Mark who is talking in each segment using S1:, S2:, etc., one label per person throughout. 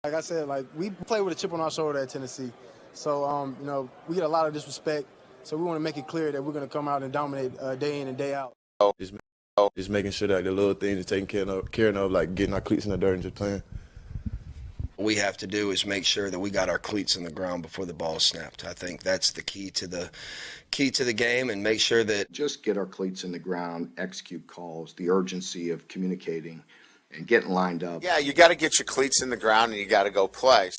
S1: Like I said, like we play with a chip on our shoulder at Tennessee. So, we get a lot of disrespect. So we want to make it clear that we're going to come out and dominate day in and day out.
S2: Just making sure that the little things is taken care of, like getting our cleats in the dirt and just playing.
S3: What we have to do is make sure that we got our cleats in the ground before the ball is snapped. I think that's the key to the game, and make sure that
S4: just get our cleats in the ground, execute calls, the urgency of communicating and getting lined up.
S5: Yeah, you got to get your cleats in the ground and you got to go play.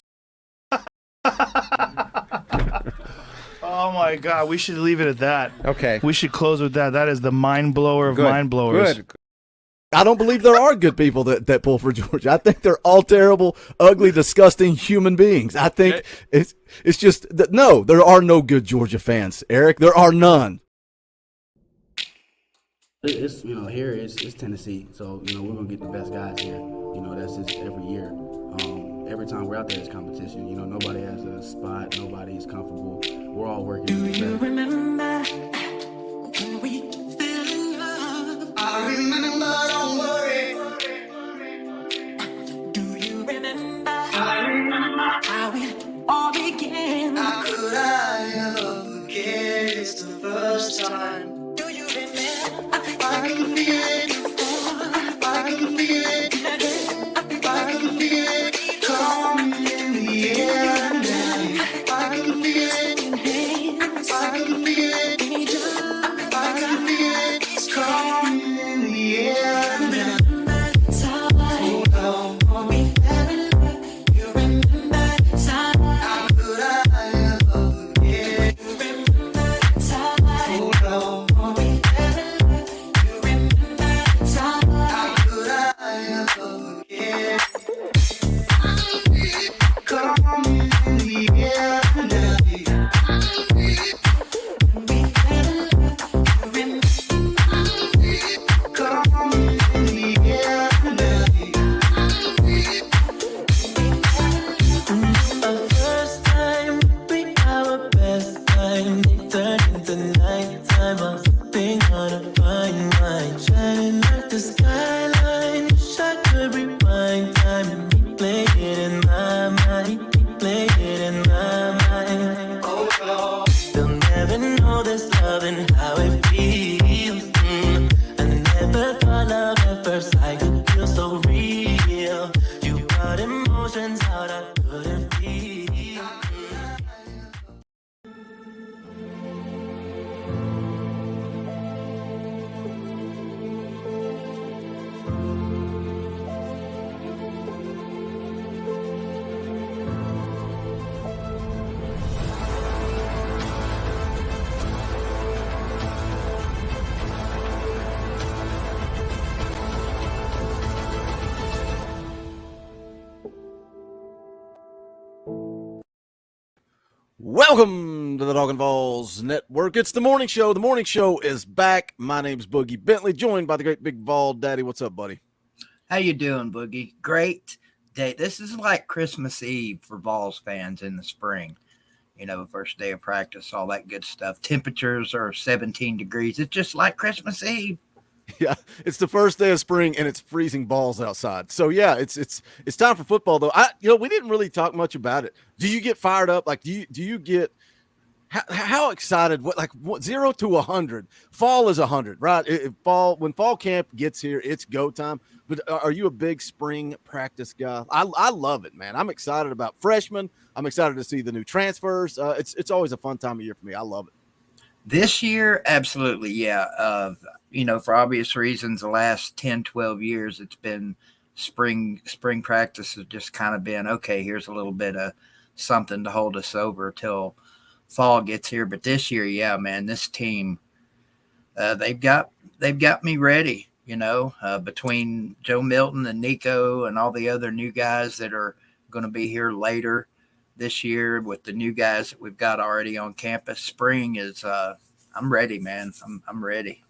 S6: Oh my God, we should leave it at that.
S7: Okay.
S6: We should close with that. That is the mind blower of mind blowers.
S7: Good. I don't believe there are good people that pull for Georgia. I think they're all terrible, ugly, disgusting human beings. I think it's just that no, there are no good Georgia fans, Eric. There are none.
S8: It's here it's Tennessee, so we're gonna get the best guys here. That's just every year. Every time we're out there, it's competition. Nobody has a spot, nobody's comfortable. We're all working.
S9: Do you remember when we fell in love? I remember, don't worry. Do you remember? I remember how it all began. How could I ever forget? It's the first time. Do you remember? I can feel it. I can feel it. I can feel it. Coming in the air now. I can feel it. I can feel it. I can feel it. It's coming in the air now. Oh no, we fell in love. You remember the time? How could I ever forget? You remember the time? Oh no, we fell in love. You remember the time? How could I ever forget? Coming in the air now. We fell in love. You remember? Coming in the air now. Our first time, we our best time. It turned into nighttime. I'm sipping on a fine wine, shining like the skyline. Wish I could rewind time and replay it in my mind. Replay it in my mind. Oh, oh. They'll never know this love and how it feels. I never thought love at first sight could feel so real. You brought emotions out I couldn't feel.
S7: Welcome to the Talkin VAWLS Network. It's the morning show. The morning show is back. My name's Boogie Bentley, joined by the great big Vol Daddy. What's up, buddy?
S10: How you doing, Boogie? Great day. This is like Christmas Eve for Vols fans in the spring. First day of practice, all that good stuff. Temperatures are 17 degrees. It's just like Christmas Eve.
S7: Yeah, it's the first day of spring and it's freezing balls outside. So yeah, it's time for football though. We didn't really talk much about it. Do you get fired up? Like, do you get how excited? What 0 to 100? Fall is 100, right? When fall camp gets here, it's go time. But are you a big spring practice guy? I love it, man. I'm excited about freshmen. I'm excited to see the new transfers. It's always a fun time of year for me. I love it.
S10: This year, absolutely, yeah. For obvious reasons, the last 10, 12 years, it's been spring practice has just kind of been, okay, here's a little bit of something to hold us over till fall gets here. But this year, yeah, man, this team, they've got me ready, between Joe Milton and Nico and all the other new guys that are going to be here later this year with the new guys that we've got already on campus. Spring is I'm ready, man. I'm ready.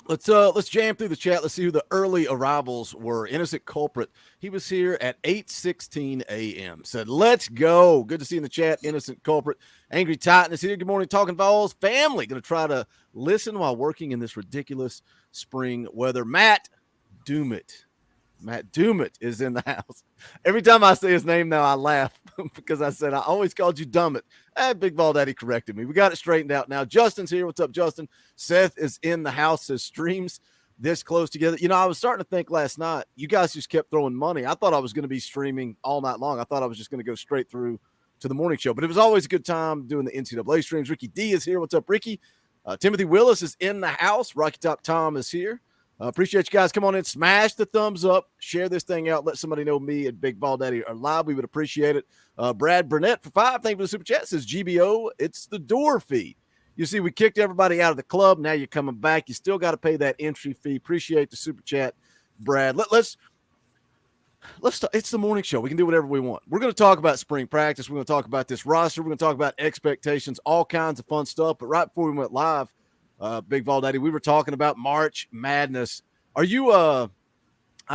S7: Let's jam through the chat. Let's see who the early arrivals were. Innocent Culprit. He was here at 8:16 a.m. Said, let's go. Good to see you in the chat, Innocent Culprit. Angry Titan is here. Good morning, Talkin VAWLS family. Going to try to listen while working in this ridiculous spring weather. Matt Doomit Matt Dumit is in the house. Every time I say his name now, I laugh because I said I always called you Dummit. Big Ball Daddy corrected me. We got it straightened out now. Justin's here. What's up, Justin? Seth is in the house. Says streams this close together. You know, I was starting to think last night, you guys just kept throwing money. I thought I was going to be streaming all night long. I thought I was just going to go straight through to the morning show, but it was always a good time doing the NCAA streams. Ricky D is here. What's up, Ricky? Timothy Willis is in the house. Rocky Top Tom is here. Appreciate you guys. Come on in, smash the thumbs up, share this thing out, let somebody know me and Big Ball Daddy are live. We would appreciate it. Brad Burnett for 5. Thank you for the super chat. Says GBO, it's the door fee. You see, we kicked everybody out of the club. Now you're coming back. You still got to pay that entry fee. Appreciate the super chat, Brad. Let's talk. It's the morning show. We can do whatever we want. We're going to talk about spring practice. We're going to talk about this roster. We're going to talk about expectations, all kinds of fun stuff. But right before we went live, Big Ball Daddy, we were talking about March Madness. Are you I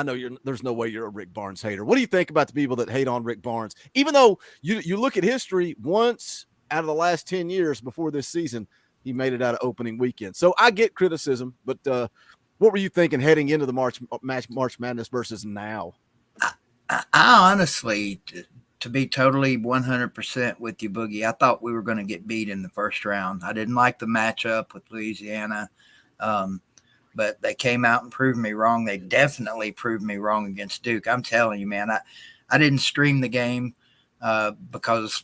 S7: know there's no way you're a Rick Barnes hater. What do you think about the people that hate on Rick Barnes? Even though you look at history, once out of the last 10 years before this season, he made it out of opening weekend. So I get criticism, but what were you thinking heading into the March Madness versus now?
S10: I honestly, to be totally 100% with you, Boogie, I thought we were going to get beat in the first round. I didn't like the matchup with Louisiana, but they came out and proved me wrong. They definitely proved me wrong against Duke. I'm telling you, man, I didn't stream the game because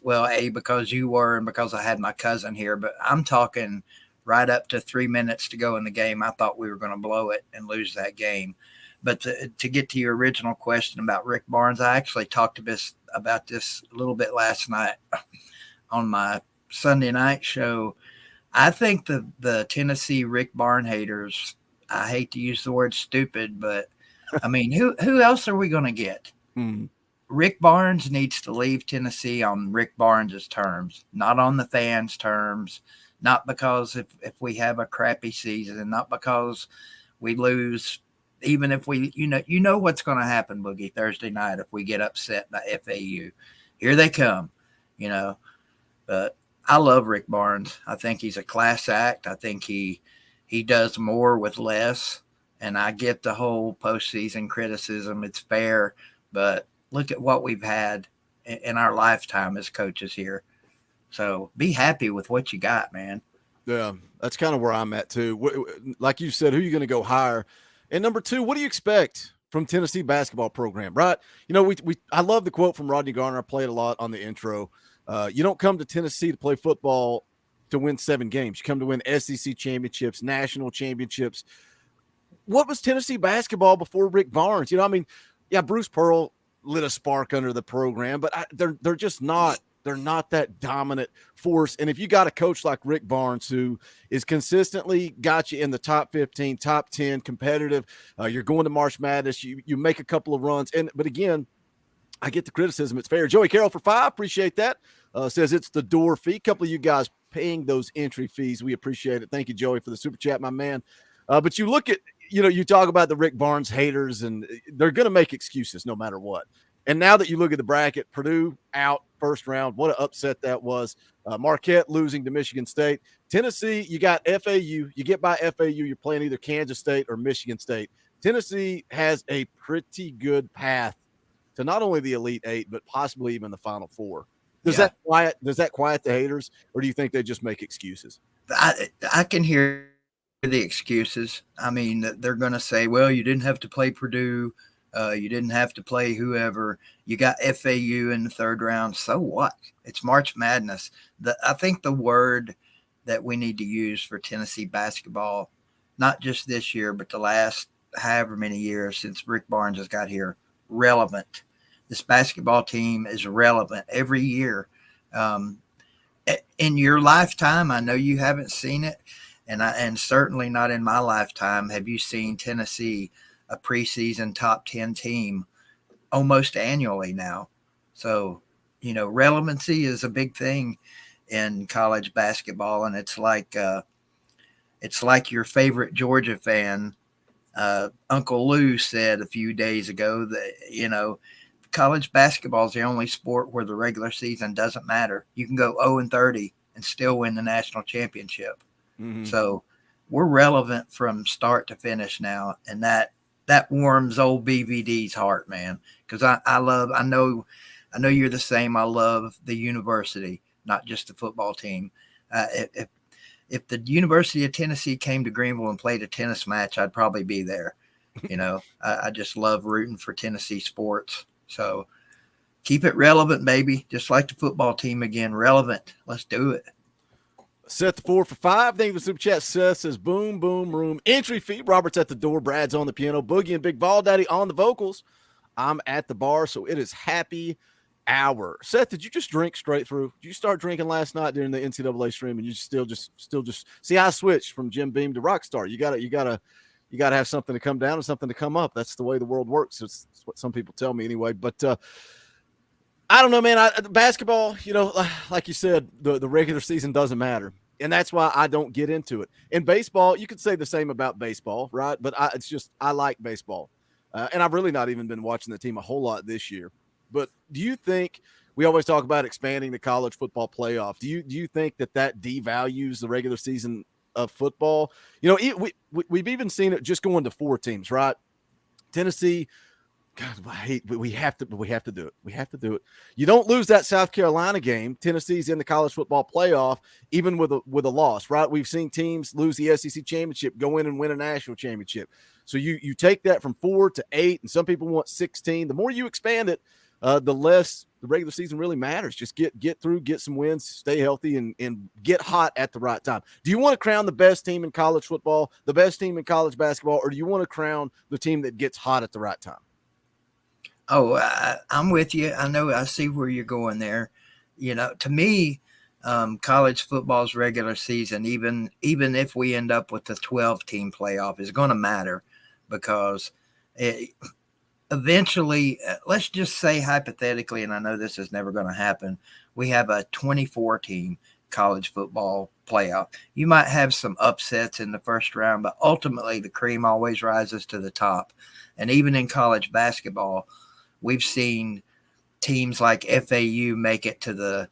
S10: you were and because I had my cousin here. But I'm talking right up to 3 minutes to go in the game. I thought we were going to blow it and lose that game. But to get to your original question about Rick Barnes, I actually talked about this a little bit last night on my Sunday night show. I think the Tennessee Rick Barnes haters, I hate to use the word stupid, but I mean, who else are we going to get? Rick Barnes needs to leave Tennessee on Rick Barnes's terms, not on the fans' terms, not because if we have a crappy season, not because we lose. Even if we, you know what's going to happen, Boogie, Thursday night if we get upset by FAU. Here they come, But I love Rick Barnes. I think he's a class act. I think he does more with less. And I get the whole postseason criticism. It's fair. But look at what we've had in our lifetime as coaches here. So be happy with what you got, man.
S7: Yeah, that's kind of where I'm at, too. Like you said, who are you going to go hire? And number 2, what do you expect from Tennessee basketball program, right? I love the quote from Rodney Garner. I played a lot on the intro. You don't come to Tennessee to play football to win 7 games. You come to win SEC championships, national championships. What was Tennessee basketball before Rick Barnes? Bruce Pearl lit a spark under the program, but they're just not. They're not that dominant force. And if you got a coach like Rick Barnes who is consistently got you in the top 15, top 10, competitive, you're going to March Madness, you make a couple of runs. But again, I get the criticism. It's fair. Joey Carroll for 5. Appreciate that. Says it's the door fee. A couple of you guys paying those entry fees. We appreciate it. Thank you, Joey, for the super chat, my man. But you look at, you talk about the Rick Barnes haters, and they're going to make excuses no matter what. And now that you look at the bracket, Purdue out first round, what an upset that was. Marquette losing to Michigan State. Tennessee, you got FAU. You get by FAU, you're playing either Kansas State or Michigan State. Tennessee has a pretty good path to not only the Elite 8, but possibly even the Final 4. Does that quiet the haters, or do you think they just make excuses?
S10: I can hear the excuses. I mean, they're going to say, well, you didn't have to play Purdue. You didn't have to play whoever. You got FAU in the third round. So what? It's March Madness. I think the word that we need to use for Tennessee basketball, not just this year, but the last however many years since Rick Barnes has got here, relevant. This basketball team is relevant every year. In your lifetime, I know you haven't seen it, and certainly not in my lifetime have you seen Tennessee a preseason top 10 team almost annually now. So, relevancy is a big thing in college basketball. And it's like your favorite Georgia fan, Uncle Lou said a few days ago that, college basketball is the only sport where the regular season doesn't matter. You can go 0-30 and still win the national championship. Mm-hmm. So we're relevant from start to finish now. And that that warms old BVD's heart, man. Because I know you're the same. I love the university, not just the football team. If the University of Tennessee came to Greenville and played a tennis match, I'd probably be there. I just love rooting for Tennessee sports. So keep it relevant, baby. Just like the football team again, relevant. Let's do it.
S7: Set the 4 for 5. Thank you for the super chat. Seth says, boom, boom, room. Entry fee. Robert's at the door. Brad's on the piano. Boogie and Big Ball Daddy on the vocals. I'm at the bar, so it is happy hour. Seth, did you just drink straight through? Did you start drinking last night during the NCAA stream, and you still just see? I switched from Jim Beam to Rockstar. You gotta have something to come down and something to come up. That's the way the world works. It's what some people tell me anyway. But I don't know, man. Basketball, like you said, the regular season doesn't matter, and that's why I don't get into it. In baseball, you could say the same about baseball, right? But I like baseball, and I've really not even been watching the team a whole lot this year. But do you think we always talk about expanding the college football playoff? Do you think that devalues the regular season of football? We've even seen it just going to 4 teams, right? Tennessee. God, we have to do it. We have to do it. You don't lose that South Carolina game. Tennessee's in the college football playoff, even with a loss, right? We've seen teams lose the SEC championship, go in and win a national championship. So you take that from 4 to 8, and some people want 16. The more you expand it, the less the regular season really matters. Just get through, get some wins, stay healthy, and get hot at the right time. Do you want to crown the best team in college football, the best team in college basketball, or do you want to crown the team that gets hot at the right time?
S10: Oh, I'm with you. I see where you're going there. To me, college football's regular season, even if we end up with the 12-team playoff, is going to matter because eventually, let's just say hypothetically, and I know this is never going to happen, we have a 24-team college football playoff. You might have some upsets in the first round, but ultimately the cream always rises to the top. And even in college basketball, we've seen teams like FAU make it to the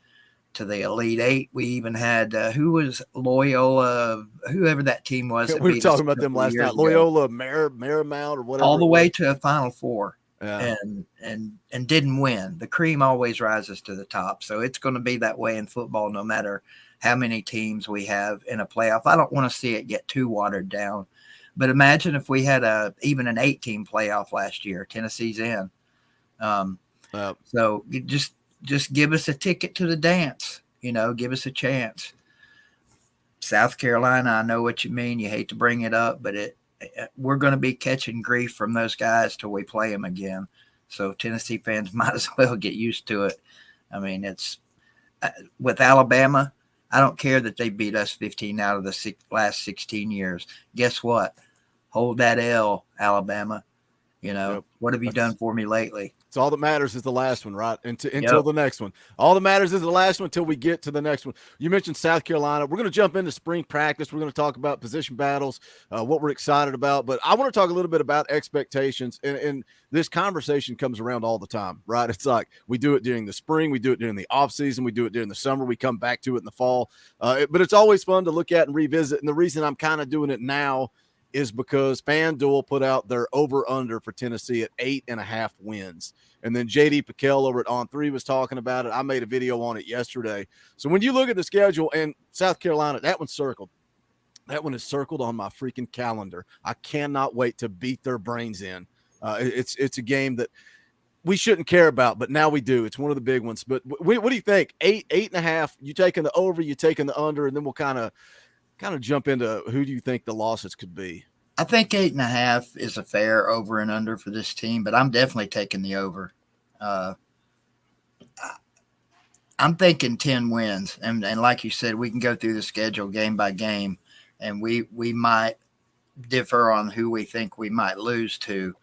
S10: Elite Eight. We even had who was Loyola, whoever that team was.
S7: We were talking about them last night. Loyola, Marymount, or whatever.
S10: All the way to a Final Four,
S7: yeah.
S10: and didn't win. The cream always rises to the top, so it's going to be that way in football, no matter how many teams we have in a playoff. I don't want to see it get too watered down, but imagine if we had even an 8-team playoff last year. Tennessee's in. So you just give us a ticket to the dance, give us a chance. South Carolina, I know what you mean. You hate to bring it up, but we're going to be catching grief from those guys till we play them again. So Tennessee fans might as well get used to it. I mean, it's with Alabama. I don't care that they beat us 15 out of the last 16 years. Guess what? Hold that L, Alabama. What have you done for me lately?
S7: So all that matters is the last one, right? Until the next one. All that matters is the last one until we get to the next one. You mentioned South Carolina. We're going to jump into spring practice. We're going to talk about position battles, what we're excited about. But I want to talk a little bit about expectations. And this conversation comes around all the time, right? It's like we do it during the spring. We do it during the offseason. We do it during the summer. We come back to it in the fall. But it's always fun to look at and revisit. And the reason I'm kind of doing it now is because FanDuel put out their over-under for Tennessee at 8.5 wins. And then J.D. Piquel over at On3 was talking about it. I made a video on it yesterday. So when you look at the schedule, and South Carolina, that one's circled. That one is circled on my freaking calendar. I cannot wait to beat their brains in. It's a game that we shouldn't care about, but now we do. It's one of the big ones. But what do you think? 8.5, you taking the over, you taking the under, and then we'll kind of jump into who do you think the losses could be?
S10: I think 8.5 is a fair over and under for this team, but I'm definitely taking the over. I'm thinking 10 wins. And like you said, we can go through the schedule game by game, and we might differ on who we think we might lose to.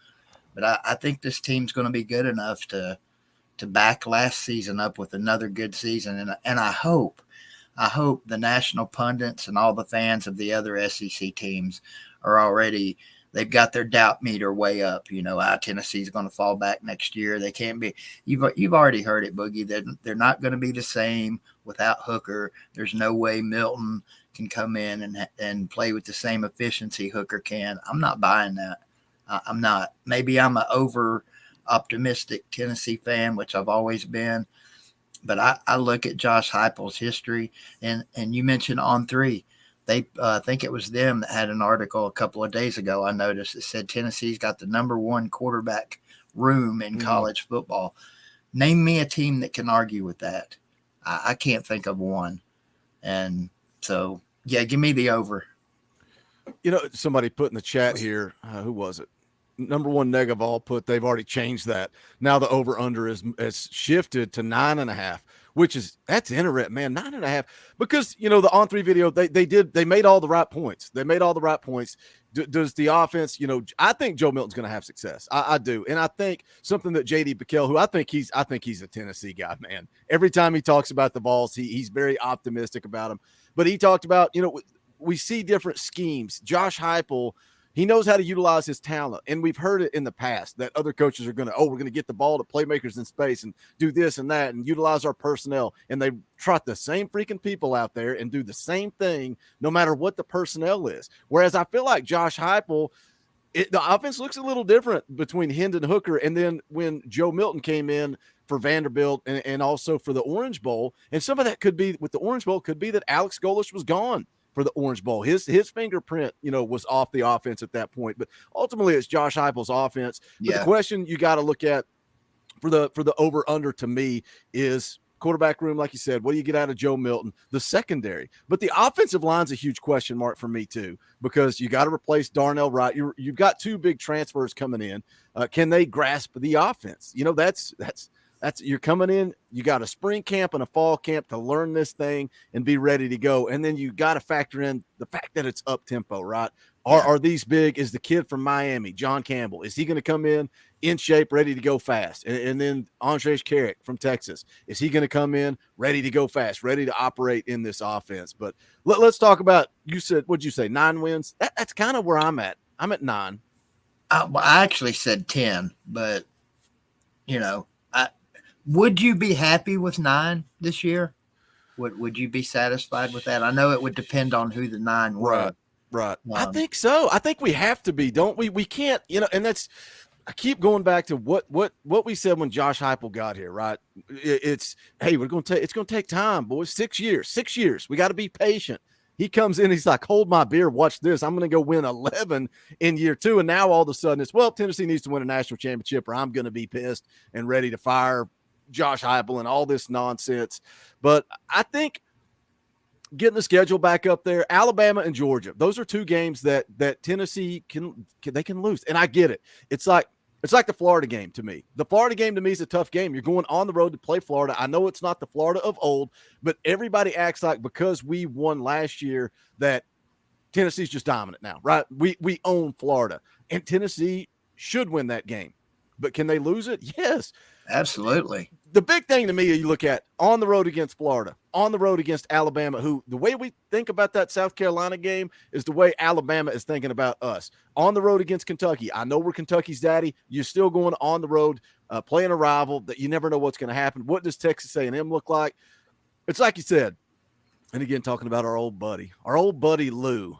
S10: But I think this team's going to be good enough to back last season up with another good season. And I hope the national pundits and all the fans of the other SEC teams are already – they've got their doubt meter way up. Tennessee's going to fall back next year. They can't be – you've already heard it, Boogie. They're not going to be the same without Hooker. There's no way Milton can come in and play with the same efficiency Hooker can. I'm not buying that. I'm not. Maybe I'm an over optimistic Tennessee fan, which I've always been. But I look at Josh Heupel's history, and you mentioned On3. They I think it was them that had an article a couple of days ago. I noticed it said Tennessee's got the #1 quarterback room in college football. Name me a team that can argue with that. I can't think of one. And so, yeah, give me the over.
S7: Somebody put in the chat here, who was it? #1 Negaval put they've already changed that. Now the over under is shifted to 9.5, which that's interesting, man. 9.5, because the On3 video they made all the right points. They made all the right points. Does the offense, I think Joe Milton's going to have success. I do. And I think something that JD Piquel, who I think he's a Tennessee guy, man. Every time he talks about the Vols, he's very optimistic about them. But he talked about, we see different schemes. Josh Heupel, he knows how to utilize his talent. And we've heard it in the past that other coaches are we're going to get the ball to playmakers in space and do this and that and utilize our personnel. And they trot the same freaking people out there and do the same thing no matter what the personnel is. Whereas I feel like Josh Heupel, the offense looks a little different between Hendon Hooker and then when Joe Milton came in for Vanderbilt and also for the Orange Bowl. And some of that could be with the Orange Bowl, could be that Alex Golesh was gone for the Orange Bowl. His fingerprint, was off the offense at that point. But ultimately, it's Josh Heupel's offense. But the question you got to look at for the over under to me is quarterback room, like you said. What do you get out of Joe Milton? The secondary, but the offensive line's a huge question mark for me too, because you got to replace Darnell Wright. You've got 2 big transfers coming in. Can they grasp the offense? That's you're coming in, you got a spring camp and a fall camp to learn this thing and be ready to go. And then you got to factor in the fact that it's up tempo, right? Are these big? Is the kid from Miami, John Campbell, is he going to come in shape, ready to go fast? And then Andres Carrick from Texas, is he going to come in ready to go fast, ready to operate in this offense? But let's talk about, what'd you say, 9 wins? That's kind of where I'm at. I'm at 9.
S10: I actually said 10, but, would you be happy with 9 this year? Would you be satisfied with that? I know it would depend on who the 9 were.
S7: Right. I think so. I think we have to be, don't we? We can't, and that's, I keep going back to what we said when Josh Heupel got here, right? It's, hey, it's going to take time, boys. 6 years. We got to be patient. He comes in, he's like, hold my beer, watch this. I'm going to go win 11 in year 2. And now all of a sudden it's, well, Tennessee needs to win a national championship or I'm going to be pissed and ready to fire Josh Heupel and all this nonsense. But I think getting the schedule back up there, Alabama and Georgia, those are 2 games that Tennessee can lose. And I get it. It's like the Florida game to me. The Florida game to me is a tough game. You're going on the road to play Florida. I know it's not the Florida of old, but everybody acts like because we won last year that Tennessee's just dominant now, right? We own Florida, and Tennessee should win that game. But can they lose it? Yes.
S10: Absolutely.
S7: The big thing to me, you look at on the road against Florida, on the road against Alabama, who the way we think about that South Carolina game is the way Alabama is thinking about us. On the road against Kentucky, I know we're Kentucky's daddy. You're still going on the road, playing a rival that you never know what's going to happen. What does Texas A&M look like? It's like you said, and again, talking about our old buddy Lou.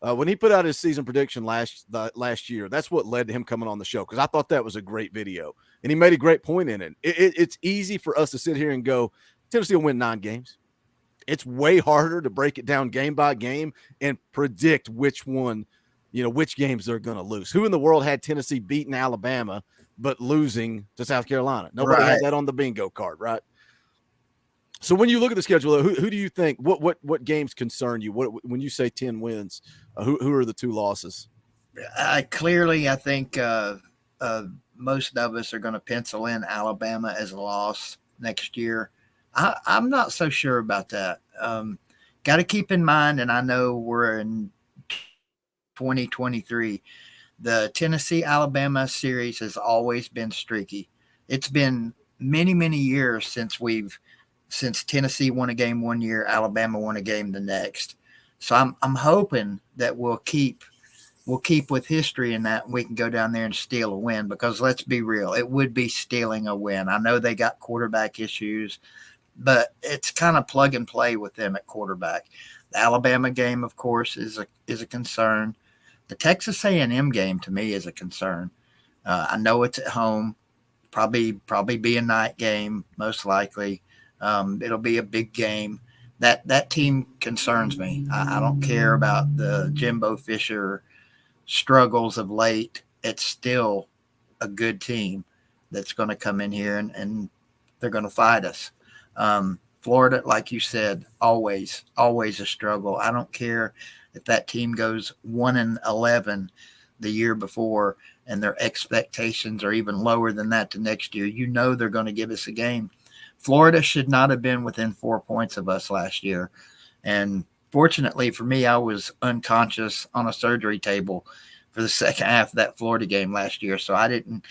S7: When he put out his season prediction last year, that's what led to him coming on the show, because I thought that was a great video. And he made a great point in it. It's easy for us to sit here and go, Tennessee will win 9 games. It's way harder to break it down game by game and predict which games they're going to lose. Who in the world had Tennessee beating Alabama but losing to South Carolina? Nobody had that on the bingo card, right? So when you look at the schedule, who do you think, what games concern you? When you say 10 wins, who are the 2 losses?
S10: I think most of us are going to pencil in Alabama as a loss next year. I'm not so sure about that. Got to keep in mind, and I know we're in 2023, the Tennessee-Alabama series has always been streaky. It's been many, many years since Tennessee won a game one year, Alabama won a game the next. So I'm hoping that we'll keep with history in that, and we can go down there and steal a win, because let's be real, it would be stealing a win. I know they got quarterback issues, but it's kind of plug and play with them at quarterback. The Alabama game, of course, is a concern. The Texas A&M game to me is a concern. I know it's at home, probably be a night game, most likely. It'll be a big game. That team concerns me. I don't care about the Jimbo Fisher struggles of late. It's still a good team that's going to come in here and they're going to fight us. Florida, like you said, always a struggle. I don't care if that team goes 1-11 the year before and their expectations are even lower than that to next year. You know they're going to give us a game. Florida should not have been within 4 points of us last year. And fortunately for me, I was unconscious on a surgery table for the second half of that Florida game last year. So I didn't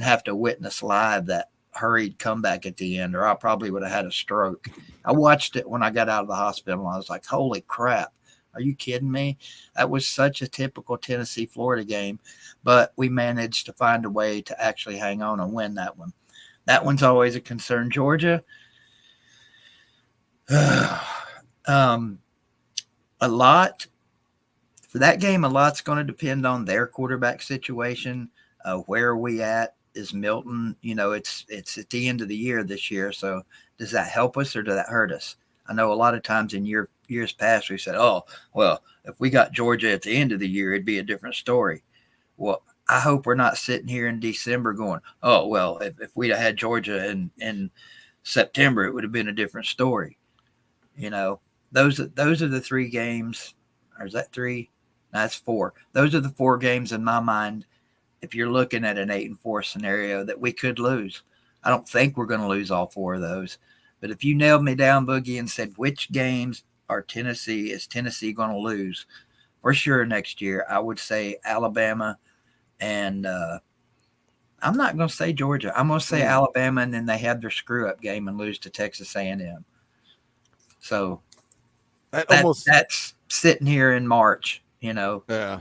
S10: have to witness live that hurried comeback at the end, or I probably would have had a stroke. I watched it when I got out of the hospital. I was like, holy crap. Are you kidding me? That was such a typical Tennessee-Florida game, but we managed to find a way to actually hang on and win that one. That one's always a concern. Georgia, a lot for that game. A lot's going to depend on their quarterback situation. Where are we at? Is Milton? It's at the end of the year this year. So does that help us or does that hurt us? I know a lot of times in years past we said, oh, well, if we got Georgia at the end of the year, it'd be a different story. Well, I hope we're not sitting here in December going, oh, well, if we'd have had Georgia in September, it would have been a different story. Those are the 3 games. Or is that 3? No, that's 4. Those are the 4 games in my mind. If you're looking at an 8-4 scenario that we could lose, I don't think we're going to lose all 4 of those. But if you nailed me down, Boogie, and said which games is Tennessee going to lose for sure next year, I would say Alabama, and I'm not going to say Georgia. I'm going to say Alabama, and then they have their screw up game and lose to Texas A&M. So that's sitting here in March.
S7: Yeah.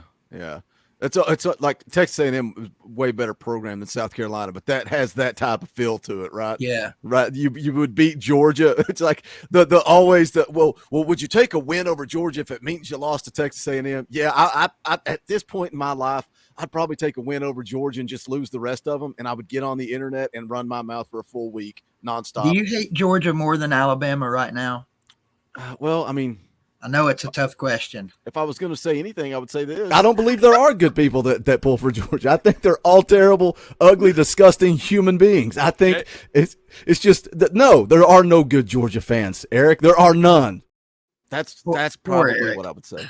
S7: It's like Texas A&M is way better program than South Carolina, but that has that type of feel to it, right?
S10: Yeah,
S7: right. You would beat Georgia. It's like well, would you take a win over Georgia if it means you lost to Texas A&M? Yeah, I at this point in my life, I'd probably take a win over Georgia and just lose the rest of them, and I would get on the internet and run my mouth for a full week nonstop.
S10: Do you hate Georgia more than Alabama right now?
S7: Well, I mean,
S10: I know it's a tough question.
S7: If I was going to say anything, I would say this. I don't believe there are good people that pull for Georgia. I think they're all terrible, ugly, disgusting human beings. I think it's just that no, there are no good Georgia fans, Eric. There are none. That's probably what I would say.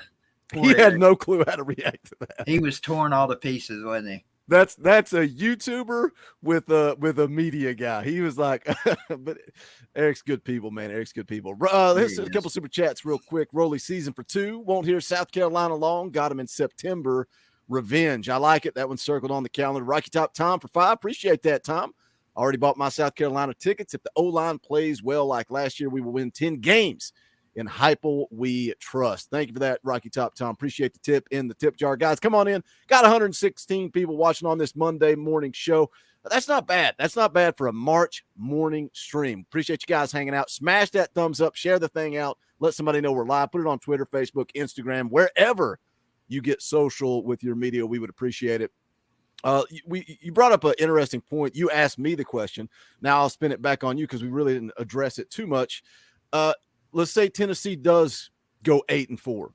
S7: He had no clue how to react to that.
S10: He was torn all to pieces, wasn't he?
S7: That's a YouTuber with a media guy. He was like, but Eric's good people, man. Eric's good people. Let's a couple super chats real quick. Rolly season for 2. Won't hear South Carolina long. Got him in September. Revenge. I like it. That one's circled on the calendar. Rocky Top Tom for 5. Appreciate that, Tom. Already bought my South Carolina tickets. If the O-line plays well like last year, we will win 10 games. In Heupel we trust. Thank you for that, Rocky Top Tom. Appreciate the tip in the tip jar. Guys, come on in. Got 116 people watching on this Monday morning show. That's not bad. That's not bad for a March morning stream. Appreciate you guys hanging out. Smash that thumbs up. Share the thing out. Let somebody know we're live. Put it on Twitter, Facebook, Instagram, wherever you get social with your media. We would appreciate it. You brought up an interesting point. You asked me the question. Now I'll spin it back on you because we really didn't address it too much. Let's say Tennessee does go 8-4.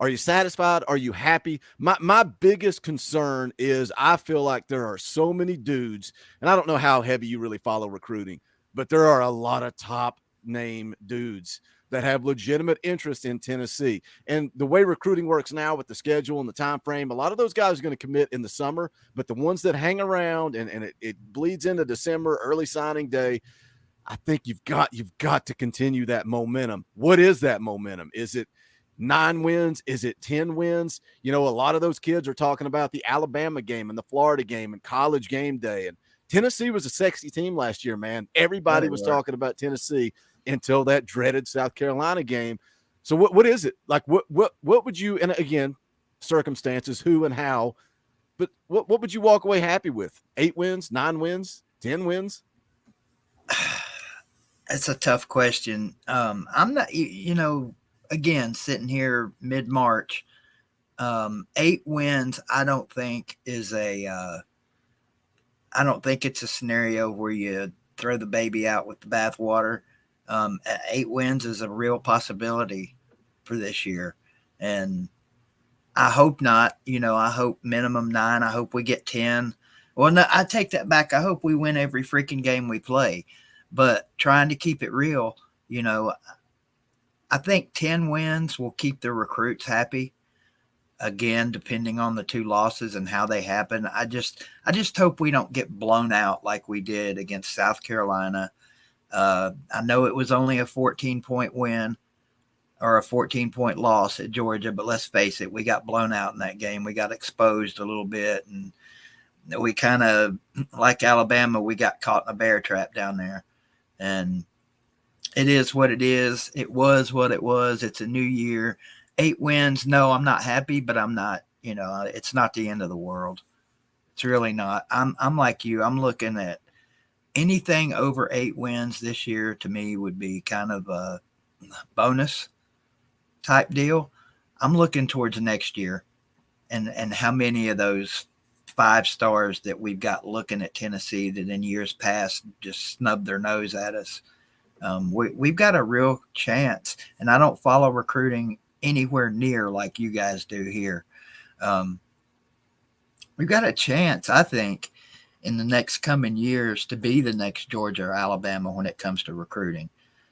S7: Are you satisfied? Are you happy? My biggest concern is I feel like there are so many dudes, and I don't know how heavy you really follow recruiting, but there are a lot of top name dudes that have legitimate interest in Tennessee. And the way recruiting works now with the schedule and the time frame, a lot of those guys are going to commit in the summer, but the ones that hang around and it bleeds into December, early signing day, I think you've got to continue that momentum. What is that momentum? Is it 9 wins? Is it 10 wins? A lot of those kids are talking about the Alabama game and the Florida game and college game day. And Tennessee was a sexy team last year, man. Everybody was talking about Tennessee until that dreaded South Carolina game. So what is it? Like what would you, and again, circumstances, who and how, but what would you walk away happy with? 8 wins, 9 wins, 10 wins?
S10: That's a tough question. I'm not, again, sitting here mid-March, 8 wins, I don't think is I don't think it's a scenario where you throw the baby out with the bathwater. 8 wins is a real possibility for this year. And I hope not. I hope minimum 9. I hope we get 10. Well, no, I take that back. I hope we win every freaking game we play. But trying to keep it real, I think 10 wins will keep the recruits happy. Again, depending on the 2 losses and how they happen. I just hope we don't get blown out like we did against South Carolina. I know it was only a 14-point win or a 14-point loss at Georgia, but let's face it, we got blown out in that game. We got exposed a little bit, and we kind of, like Alabama, we got caught in a bear trap down there. And it is what it is. It was what it was. It's a new year. 8 wins. No, I'm not happy, but I'm not, it's not the end of the world. It's really not. I'm like you. I'm looking at anything over 8 wins this year to me would be kind of a bonus type deal. I'm looking towards next year and how many of those 5 stars that we've got looking at Tennessee that in years past just snubbed their nose at us. We've got a real chance, and I don't follow recruiting anywhere near like you guys do here. We've got a chance, I think, in the next coming years to be the next Georgia or Alabama when it comes to recruiting,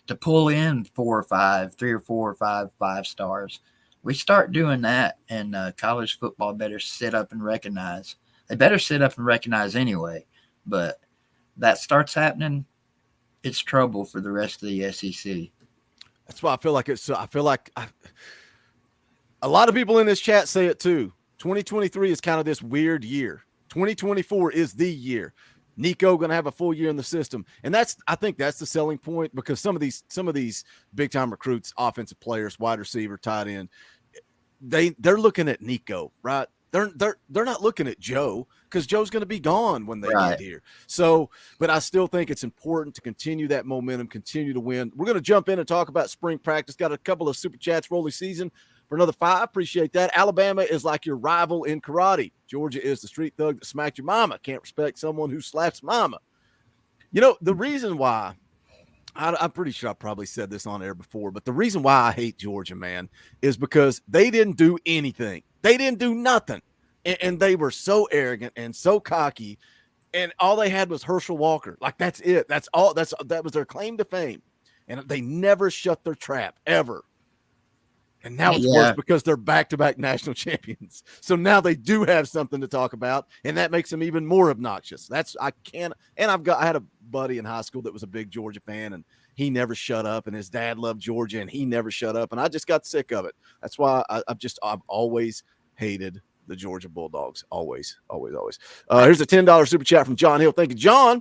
S10: to pull in 3 or 4 or 5 stars. We start doing that, and college football better sit up and recognize. They better sit up and recognize anyway, but that starts happening, it's trouble for the rest of the SEC.
S7: That's why I feel like a lot of people in this chat say it too. 2023 is kind of this weird year. 2024 is the year. Nico going to have a full year in the system. And I think that's the selling point, because some of these big time recruits, offensive players, wide receiver, tight end, they're looking at Nico, right? They're not looking at Joe, because Joe's going to be gone when they get here. So, but I still think it's important to continue that momentum, continue to win. We're going to jump in and talk about spring practice. Got a couple of super chats for early season for another 5. Appreciate that. Alabama is like your rival in karate. Georgia is the street thug that smacked your mama. Can't respect someone who slaps mama. The reason why, I'm pretty sure I probably said this on air before, but the reason why I hate Georgia, man, is because they didn't do anything. They didn't do nothing. And they were so arrogant and so cocky, and all they had was Herschel Walker. Like, that's it. That's all. That was their claim to fame. And they never shut their trap, ever. And now it's worse because they're back-to-back national champions. So now they do have something to talk about, and that makes them even more obnoxious. I had a buddy in high school that was a big Georgia fan, and he never shut up, and his dad loved Georgia, and he never shut up, and I just got sick of it. That's why I've always hated the Georgia Bulldogs. Always, always, always. Here's a $10 super chat from John Hill. Thank you, John.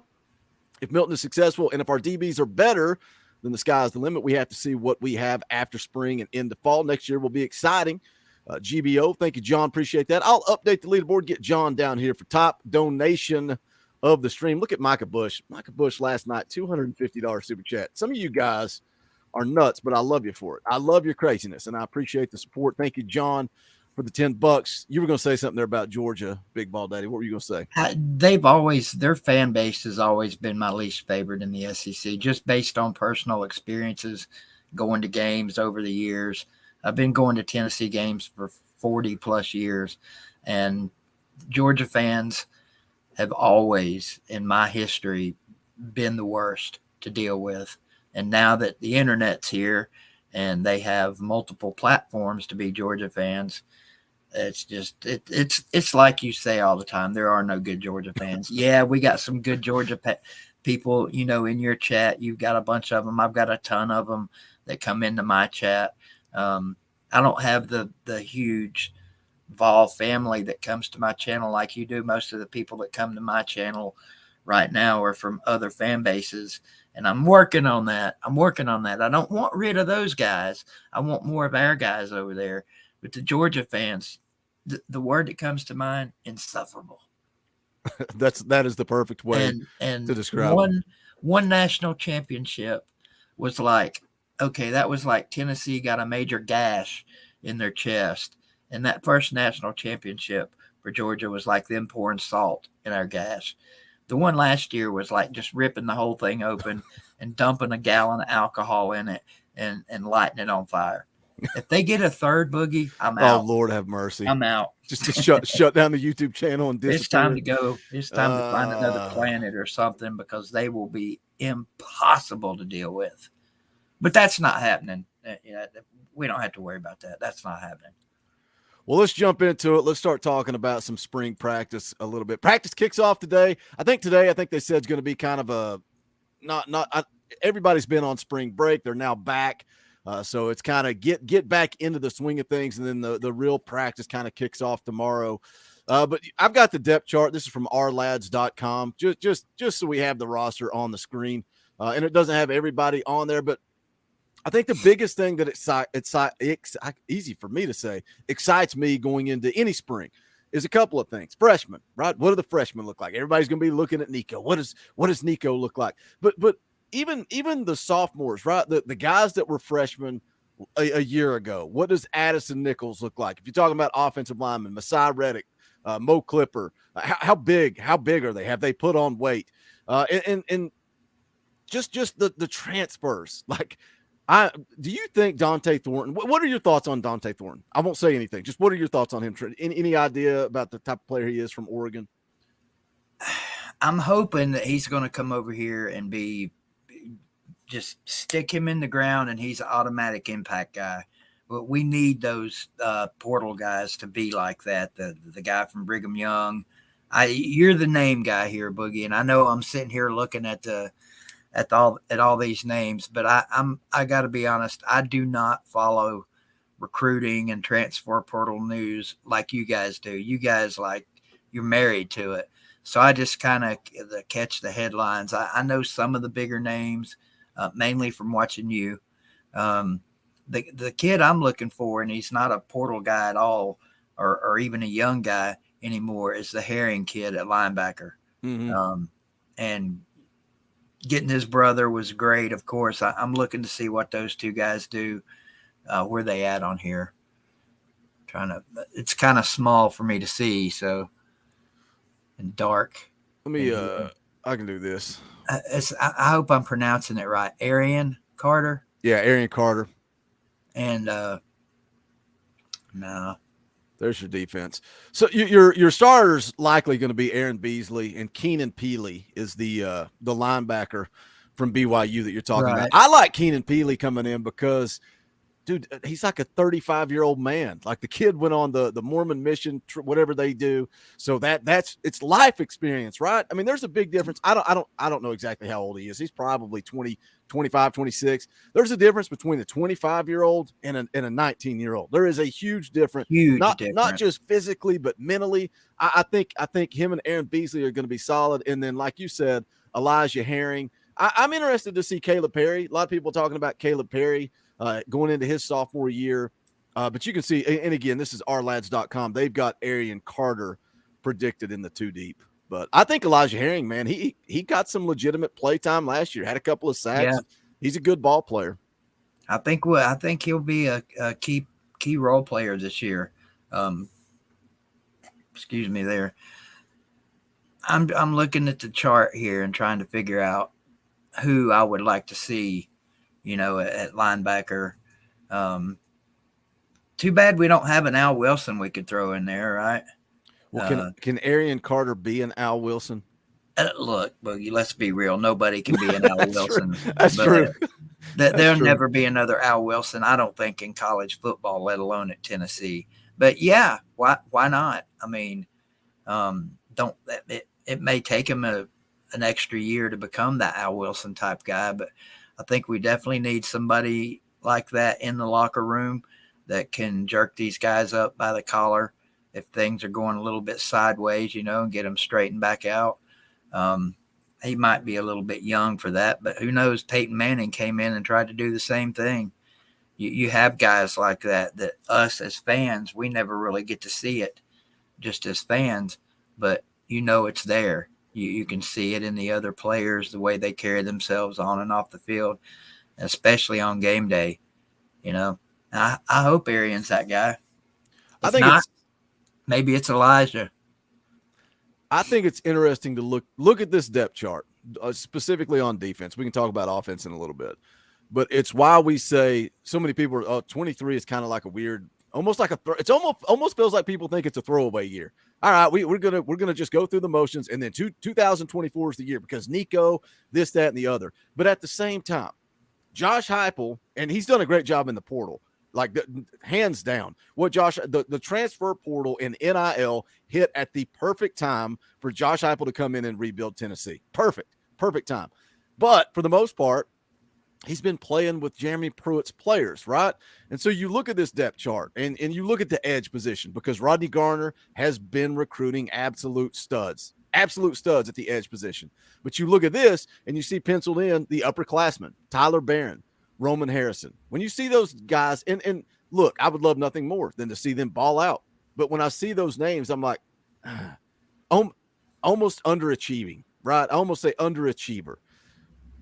S7: If Milton is successful and if our DBs are better, then the sky's the limit. We have to see what we have after spring and into fall. Next year will be exciting. GBO, thank you, John. Appreciate that. I'll update the leaderboard, get John down here for top donation of the stream. Look at Micah Bush. Micah Bush last night, $250 super chat. Some of you guys are nuts, but I love you for it. I love your craziness, and I appreciate the support. Thank you, John, for the $10. You were going to say something there about Georgia, Big Ball Daddy. What were you going to say?
S10: Their fan base has always been my least favorite in the SEC, just based on personal experiences going to games over the years. I've been going to Tennessee games for 40 plus years, and Georgia fans have always, in my history, been the worst to deal with. And now that the internet's here and they have multiple platforms to be Georgia fans, it's just it's like you say all the time. There are no good Georgia fans. Yeah, we got some good Georgia people, in your chat. You've got a bunch of them. I've got a ton of them that come into my chat. I don't have the huge Vol family that comes to my channel like you do. Most of the people that come to my channel right now are from other fan bases, and I'm working on that. I don't want rid of those guys. I want more of our guys over there. But the Georgia fans, the word that comes to mind, insufferable.
S7: that is the perfect way to describe
S10: one national championship was like, okay, that was like Tennessee got a major gash in their chest, And that first national championship for Georgia was like them pouring salt in our gas. The one last year was like just ripping the whole thing open and dumping a gallon of alcohol in it and lighting it on fire. If they get a third, Boogie, I'm
S7: Oh,
S10: out.
S7: Lord have mercy.
S10: I'm out.
S7: Just shut down the YouTube channel and disappear.
S10: It's time to go. It's time to find another planet or something, because they will be impossible to deal with. But that's not happening. We don't have to worry about that. That's not happening.
S7: Well, let's jump into it. Let's start talking about some spring practice a little bit. Practice kicks off today. I think they said it's going to be kind of a everybody's been on spring break. They're now back. So it's kind of get back into the swing of things, and then the real practice kind of kicks off tomorrow. But I've got the depth chart. This is from ourlads.com, just so we have the roster on the screen. And it doesn't have everybody on there, but I think the biggest thing that easy for me to say excites me going into any spring is a couple of things. Freshmen, right? What do the freshmen look like? Everybody's going to be looking at Nico. What does Nico look like? But even the sophomores, right? The guys that were freshmen a year ago. What does Addison Nichols look like? If you're talking about offensive linemen, Masai Reddick, Mo Clipper, how big are they? Have they put on weight? And just the transfers. Like, do you think Dante Thornton? What are your thoughts on Dante Thornton? I won't say anything. Just what are your thoughts on him? Any idea about the type of player he is from Oregon?
S10: I'm hoping that he's going to come over here and just stick him in the ground, and he's an automatic impact guy. But we need those portal guys to be like that. The guy from Brigham Young. You're the name guy here, Boogie, and I know I'm sitting here looking at all these names, but I got to be honest. I do not follow recruiting and transfer portal news like you guys do. You guys, like, you're married to it. So I just kind of catch the headlines. I know some of the bigger names, mainly from watching you. The kid I'm looking for, and he's not a portal guy at all, or even a young guy anymore, is the Herring kid at linebacker. Mm-hmm. And getting his brother was great, of course. I'm looking to see what those two guys do. Where they at on here? It's kind of small for me to see, so, and dark.
S7: Let me. I can do this.
S10: I hope I'm pronouncing it right. Arian Carter.
S7: Yeah, Arian Carter.
S10: And no.
S7: There's your defense. So your starter's likely going to be Aaron Beasley, and Keenan Peely is the linebacker from BYU that you're talking about. I like Keenan Peely coming in because, dude, he's like a 35-year-old man. Like, the kid went on the Mormon mission, whatever they do. So it's life experience, right? I mean, there's a big difference. I don't know exactly how old he is. He's probably 20, 25, 26. There's a difference between a 25-year-old and a 19-year-old. There is a huge difference. Not just physically, but mentally. I think him and Aaron Beasley are going to be solid. And then, like you said, Elijah Herring. I'm interested to see Caleb Perry. A lot of people talking about Caleb Perry going into his sophomore year. But you can see, and again, this is ourlads.com. They've got Arian Carter predicted in the 2 deep. But I think Elijah Herring, man, he got some legitimate play time last year, had a couple of sacks. Yeah. He's a good ball player.
S10: I think he'll be a key role player this year. Excuse me there. I'm looking at the chart here and trying to figure out who I would like to see, at linebacker. Too bad we don't have an Al Wilson we could throw in there, right?
S7: Well, can Arian Carter be an Al Wilson?
S10: Look, Boogie, let's be real. Nobody can be an Al Wilson.
S7: That's true.
S10: There'll never be another Al Wilson, I don't think, in college football, let alone at Tennessee. But yeah, why not? I mean, it may take him an extra year to become that Al Wilson type guy, but I think we definitely need somebody like that in the locker room that can jerk these guys up by the collar if things are going a little bit sideways, and get them straightened back out. He might be a little bit young for that, but who knows? Peyton Manning came in and tried to do the same thing. You have guys like that us as fans, we never really get to see it just as fans, but it's there. You can see it in the other players, the way they carry themselves on and off the field, especially on game day. I hope Arian's that guy.
S7: I
S10: If
S7: think
S10: not, maybe it's Elijah.
S7: I think it's interesting to look at this depth chart, specifically on defense. We can talk about offense in a little bit, but it's why we say so many people are, 23 is kind of like a weird, almost like it's almost feels like people think it's a throwaway year. All right, we're gonna just go through the motions, and then 2024 is the year because Nico, this, that, and the other. But at the same time, Josh Heupel, and he's done a great job in the portal. Like hands down, what the transfer portal and NIL hit at the perfect time for Josh Heupel to come in and rebuild Tennessee. Perfect time. But for the most part, he's been playing with Jeremy Pruitt's players, right? And so you look at this depth chart and you look at the edge position because Rodney Garner has been recruiting absolute studs at the edge position. But you look at this and you see penciled in the upperclassmen, Tyler Barron, Roman Harrison. When you see those guys, and look, I would love nothing more than to see them ball out. But when I see those names, I'm like, almost underachieving, right? I almost say underachiever.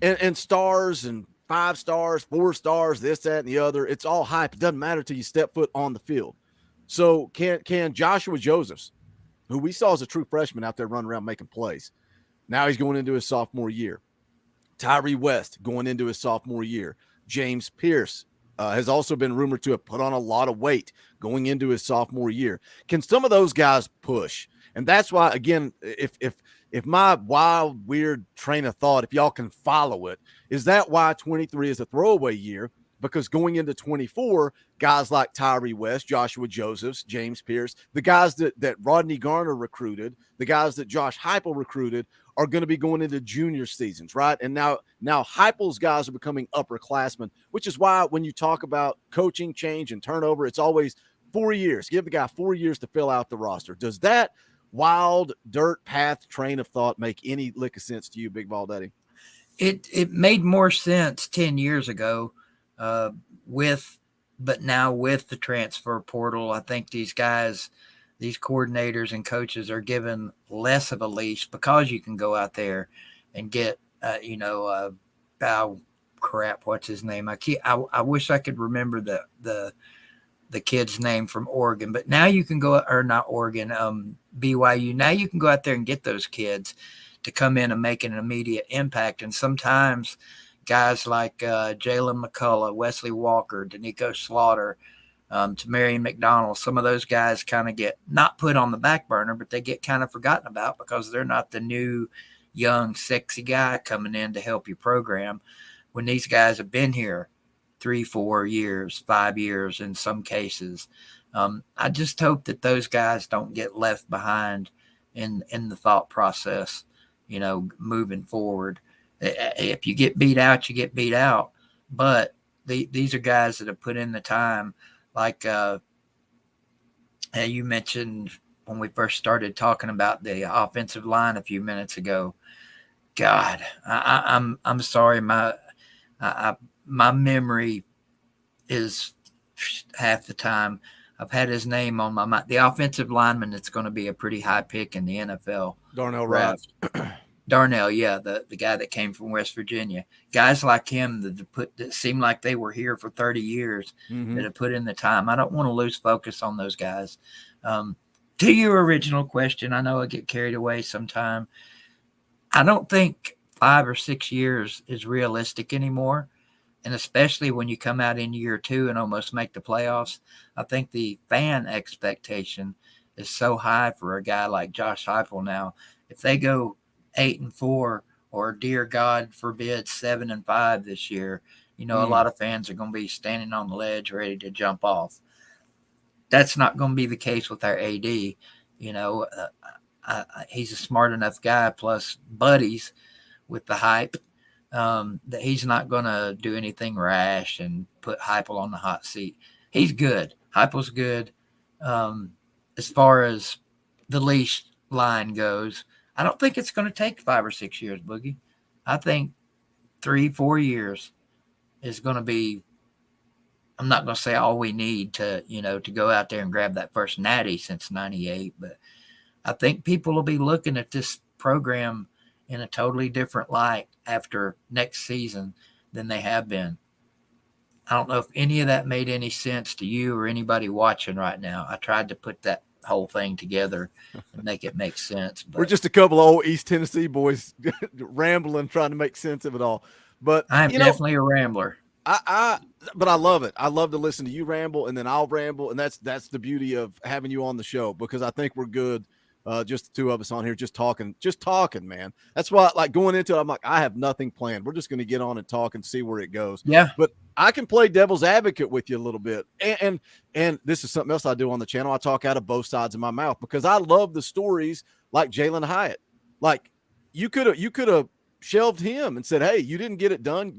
S7: And stars and 5 stars, 4 stars, this, that, and the other. It's all hype. It doesn't matter till you step foot on the field. So can Joshua Josephs, who we saw as a true freshman out there running around making plays, now he's going into his sophomore year. Tyree West going into his sophomore year. James Pierce has also been rumored to have put on a lot of weight going into his sophomore year. Can some of those guys push? And that's why, again, if my wild, weird train of thought, if y'all can follow it, is that why 23 is a throwaway year? Because going into 24, guys like Tyree West, Joshua Josephs, James Pierce, the guys that Rodney Garner recruited, the guys that Josh Heupel recruited are going to be going into junior seasons, right? And now Heupel's guys are becoming upperclassmen, which is why when you talk about coaching change and turnover, it's always 4 years. Give the guy 4 years to fill out the roster. Does that wild dirt path train of thought make any lick of sense to you, Big Ball Daddy?
S10: It made more sense 10 years ago but now with the transfer portal, I think these guys, these coordinators and coaches are given less of a leash because you can go out there and get, what's his name? I wish I could remember the kid's name from Oregon, but now you can go, or not Oregon, BYU. Now you can go out there and get those kids to come in and make an immediate impact. And sometimes guys like Jalen McCullough, Wesley Walker, Danico Slaughter, Tamarian McDonald, some of those guys kind of get not put on the back burner, but they get kind of forgotten about because they're not the new, young, sexy guy coming in to help your program when these guys have been here 3, 4 years, 5 years in some cases. I just hope that those guys don't get left behind in the thought process, moving forward. If you get beat out, you get beat out. But these are guys that have put in the time. Like you mentioned when we first started talking about the offensive line a few minutes ago. God, I'm sorry, my memory is half the time. I've had his name on my mind. The offensive lineman that's going to be a pretty high pick in the NFL.
S7: Darnell Wright.
S10: Darnell, yeah, the guy that came from West Virginia. Guys like him that seem like they were here for 30 years that have put in the time. I don't want to lose focus on those guys. To your original question, I know I get carried away sometime. I don't think 5 or 6 years is realistic anymore. And especially when you come out in year 2 and almost make the playoffs, I think the fan expectation is so high for a guy like Josh Heupel now. If they go 8-4, or dear God forbid 7-5 this year, a lot of fans are going to be standing on the ledge ready to jump off. That's not going to be the case with our AD. He's a smart enough guy, plus buddies with the hype, that he's not going to do anything rash and put Heupel on the hot seat. He's good. Heupel's good. As far as the leash line goes, I don't think it's going to take 5 or 6 years, Boogie. I think 3-4 years is going to be, I'm not going to say all we need to go out there and grab that first natty since 98, but I think people will be looking at this program in a totally different light after next season than they have been. I don't know if any of that made any sense to you or anybody watching right now. I tried to put that whole thing together and make it make sense. But
S7: We're just a couple of old East Tennessee boys rambling, trying to make sense of it all. But
S10: I'm definitely a rambler.
S7: But I love it. I love to listen to you ramble, and then I'll ramble, and that's the beauty of having you on the show, because I think we're good. Just the two of us on here, just talking, man. That's why, like, going into it, I'm like, I have nothing planned. We're just going to get on and talk and see where it goes.
S10: Yeah.
S7: But I can play devil's advocate with you a little bit. And this is something else I do on the channel. I talk out of both sides of my mouth because I love the stories like Jalen Hyatt. Like, you could have shelved him and said, hey, you didn't get it done.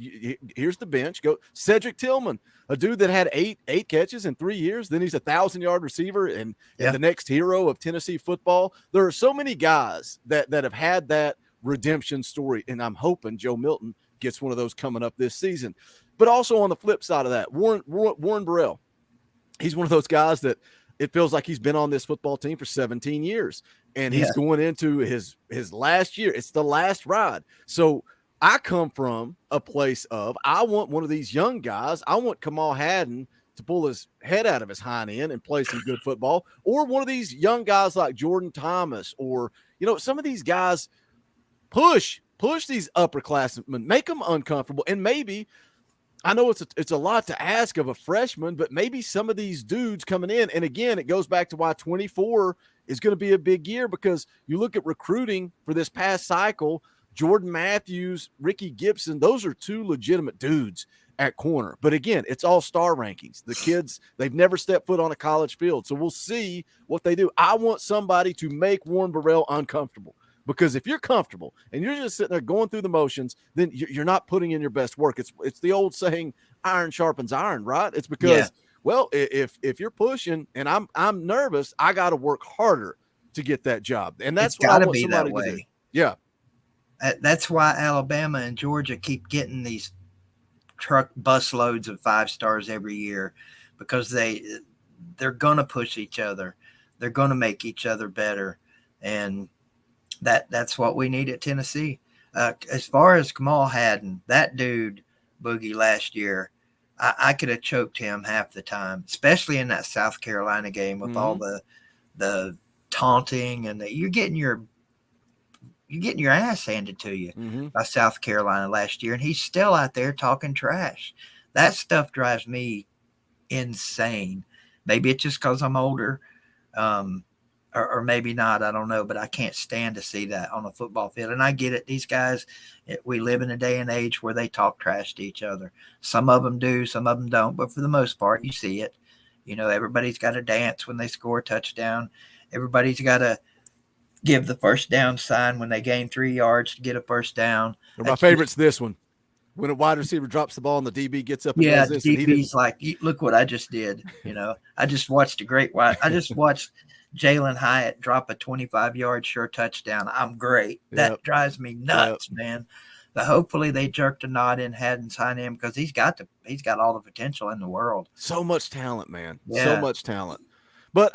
S7: Here's the bench. Go. Cedric Tillman, a dude that had eight catches in 3 years. Then he's a 1,000-yard receiver and the next hero of Tennessee football. There are so many guys that have had that redemption story, and I'm hoping Joe Milton gets one of those coming up this season. But also on the flip side of that, Warren Burrell, he's one of those guys that it feels like he's been on this football team for 17 years, and he's going into his last year. It's the last ride. So I come from a place of, I want one of these young guys. I want Kamal Haddon to pull his head out of his hind end and play some good football, or one of these young guys like Jordan Thomas, or, some of these guys push these upperclassmen, make them uncomfortable. And maybe, I know it's a lot to ask of a freshman, but maybe some of these dudes coming in, and again, it goes back to why 24 is going to be a big year, because you look at recruiting for this past cycle, Jordan Matthews, Ricky Gibson, those are two legitimate dudes at corner. But again, it's all star rankings. The kids, they've never stepped foot on a college field. So we'll see what they do. I want somebody to make Warren Burrell uncomfortable. Because if you're comfortable and you're just sitting there going through the motions, then you're not putting in your best work. It's the old saying, iron sharpens iron, right? It's because, well, if you're pushing and I'm nervous, I got to work harder to get that job. And that's what I want somebody to do. Yeah.
S10: That's why Alabama and Georgia keep getting these truck bus loads of 5 stars every year, because they're going to push each other. They're going to make each other better. And that's what we need at Tennessee. As far as Kamal Haddon, that dude, Boogie, last year, I could have choked him half the time, especially in that South Carolina game with all the taunting and you're getting your ass handed to you by South Carolina last year, and he's still out there talking trash. That stuff drives me insane. Maybe it's just because I'm older. Or maybe not, I don't know, but I can't stand to see that on a football field. And I get it. These guys, we live in a day and age where they talk trash to each other. Some of them do, some of them don't, but for the most part, you see it. Everybody's got to dance when they score a touchdown. Everybody's got to give the first down sign when they gain 3 yards to get a first down.
S7: My favorite's this one. When a wide receiver drops the ball and the DB gets up and does this.
S10: The DB's like, look what I just did. I just watched I just watched Jalen Hyatt drop a 25-yard sure touchdown. I'm great. That drives me nuts, man. But hopefully they jerked a knot in Haddon's hind end, because he's got all the potential in the world.
S7: So much talent, man.
S10: Yeah.
S7: So much talent. But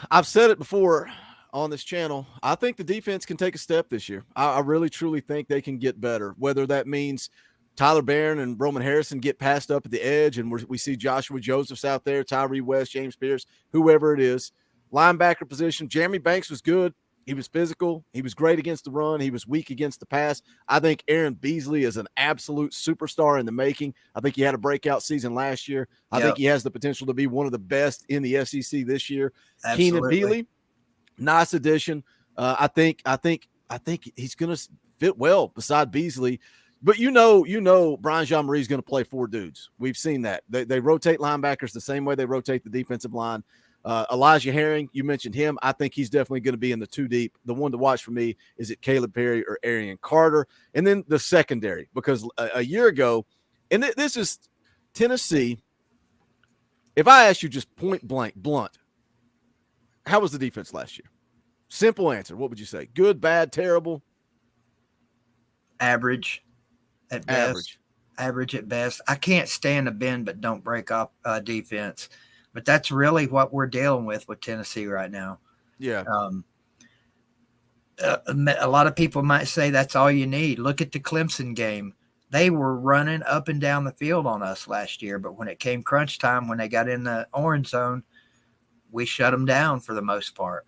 S7: I've said it before on this channel. I think the defense can take a step this year. I really, truly think they can get better, whether that means Tyler Barron and Roman Harrison get passed up at the edge, and we see Joshua Josephs out there, Tyree West, James Pierce, whoever it is. Linebacker position, Jeremy Banks was good. He was physical. He was great against the run. He was weak against the pass. I think Aaron Beasley is an absolute superstar in the making. I think he had a breakout season last year. I think he has the potential to be one of the best in the SEC this year. Keenan Bealey, nice addition. I think he's going to fit well beside Beasley. But Brian Jean-Marie is going to play 4 dudes. We've seen that. They rotate linebackers the same way they rotate the defensive line. Elijah Herring, you mentioned him. I think he's definitely going to be in the 2 deep. The one to watch for me is it Caleb Perry or Arian Carter. And then the secondary, because a year ago, and this is Tennessee. If I ask you just point blank, blunt, how was the defense last year? Simple answer. What would you say? Good, bad, terrible?
S10: Average. At best. Average at best. I can't stand a bend but don't break up defense. But that's really what we're dealing with Tennessee right now.
S7: Yeah.
S10: A lot of people might say that's all you need. Look at the Clemson game. they were running up and down the field on us last year. But when it came crunch time, when they got in the orange zone, we shut them down for the most part.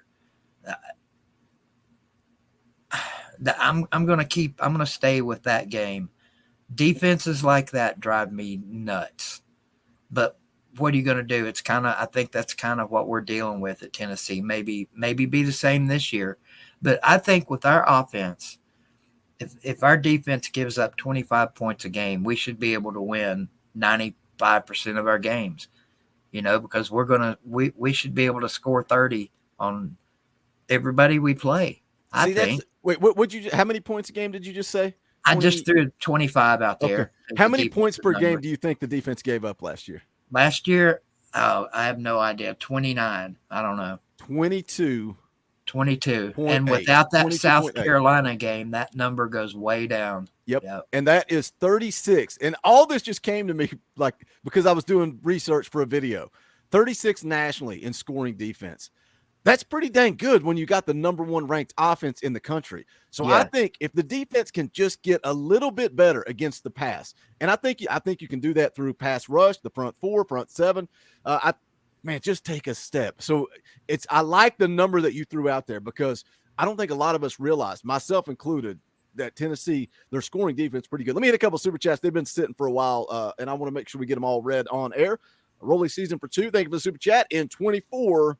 S10: I'm going to stay with that game. Defenses like that drive me nuts. But what are you going to do? I think that's kind of what we're dealing with at Tennessee. Maybe be the same this year. But I think with our offense, if our defense gives up 25 points a game, we should be able to win 95% of our games, because we should be able to score 30 on everybody we play. I think.
S7: How many points a game did you just say?
S10: 20? I just threw 25 out there.
S7: Okay. How many points per game do you think the defense gave up last year?
S10: Last year, I have no idea. 29. I don't know.
S7: 22.
S10: And without that South Carolina game, that number goes way down.
S7: Yep. And that is 36. And all this just came to me because I was doing research for a video. 36 nationally in scoring defense. That's pretty dang good when you got the number 1 ranked offense in the country. So I think if the defense can just get a little bit better against the pass, and I think you can do that through pass rush, the front 4, front 7. Just take a step. So I like the number that you threw out there because I don't think a lot of us realize, myself included, that Tennessee, their scoring defense is pretty good. Let me hit a couple of super chats. They've been sitting for a while, and I want to make sure we get them all read on air. Rolly season for 2. Thank you for the super chat. In 24,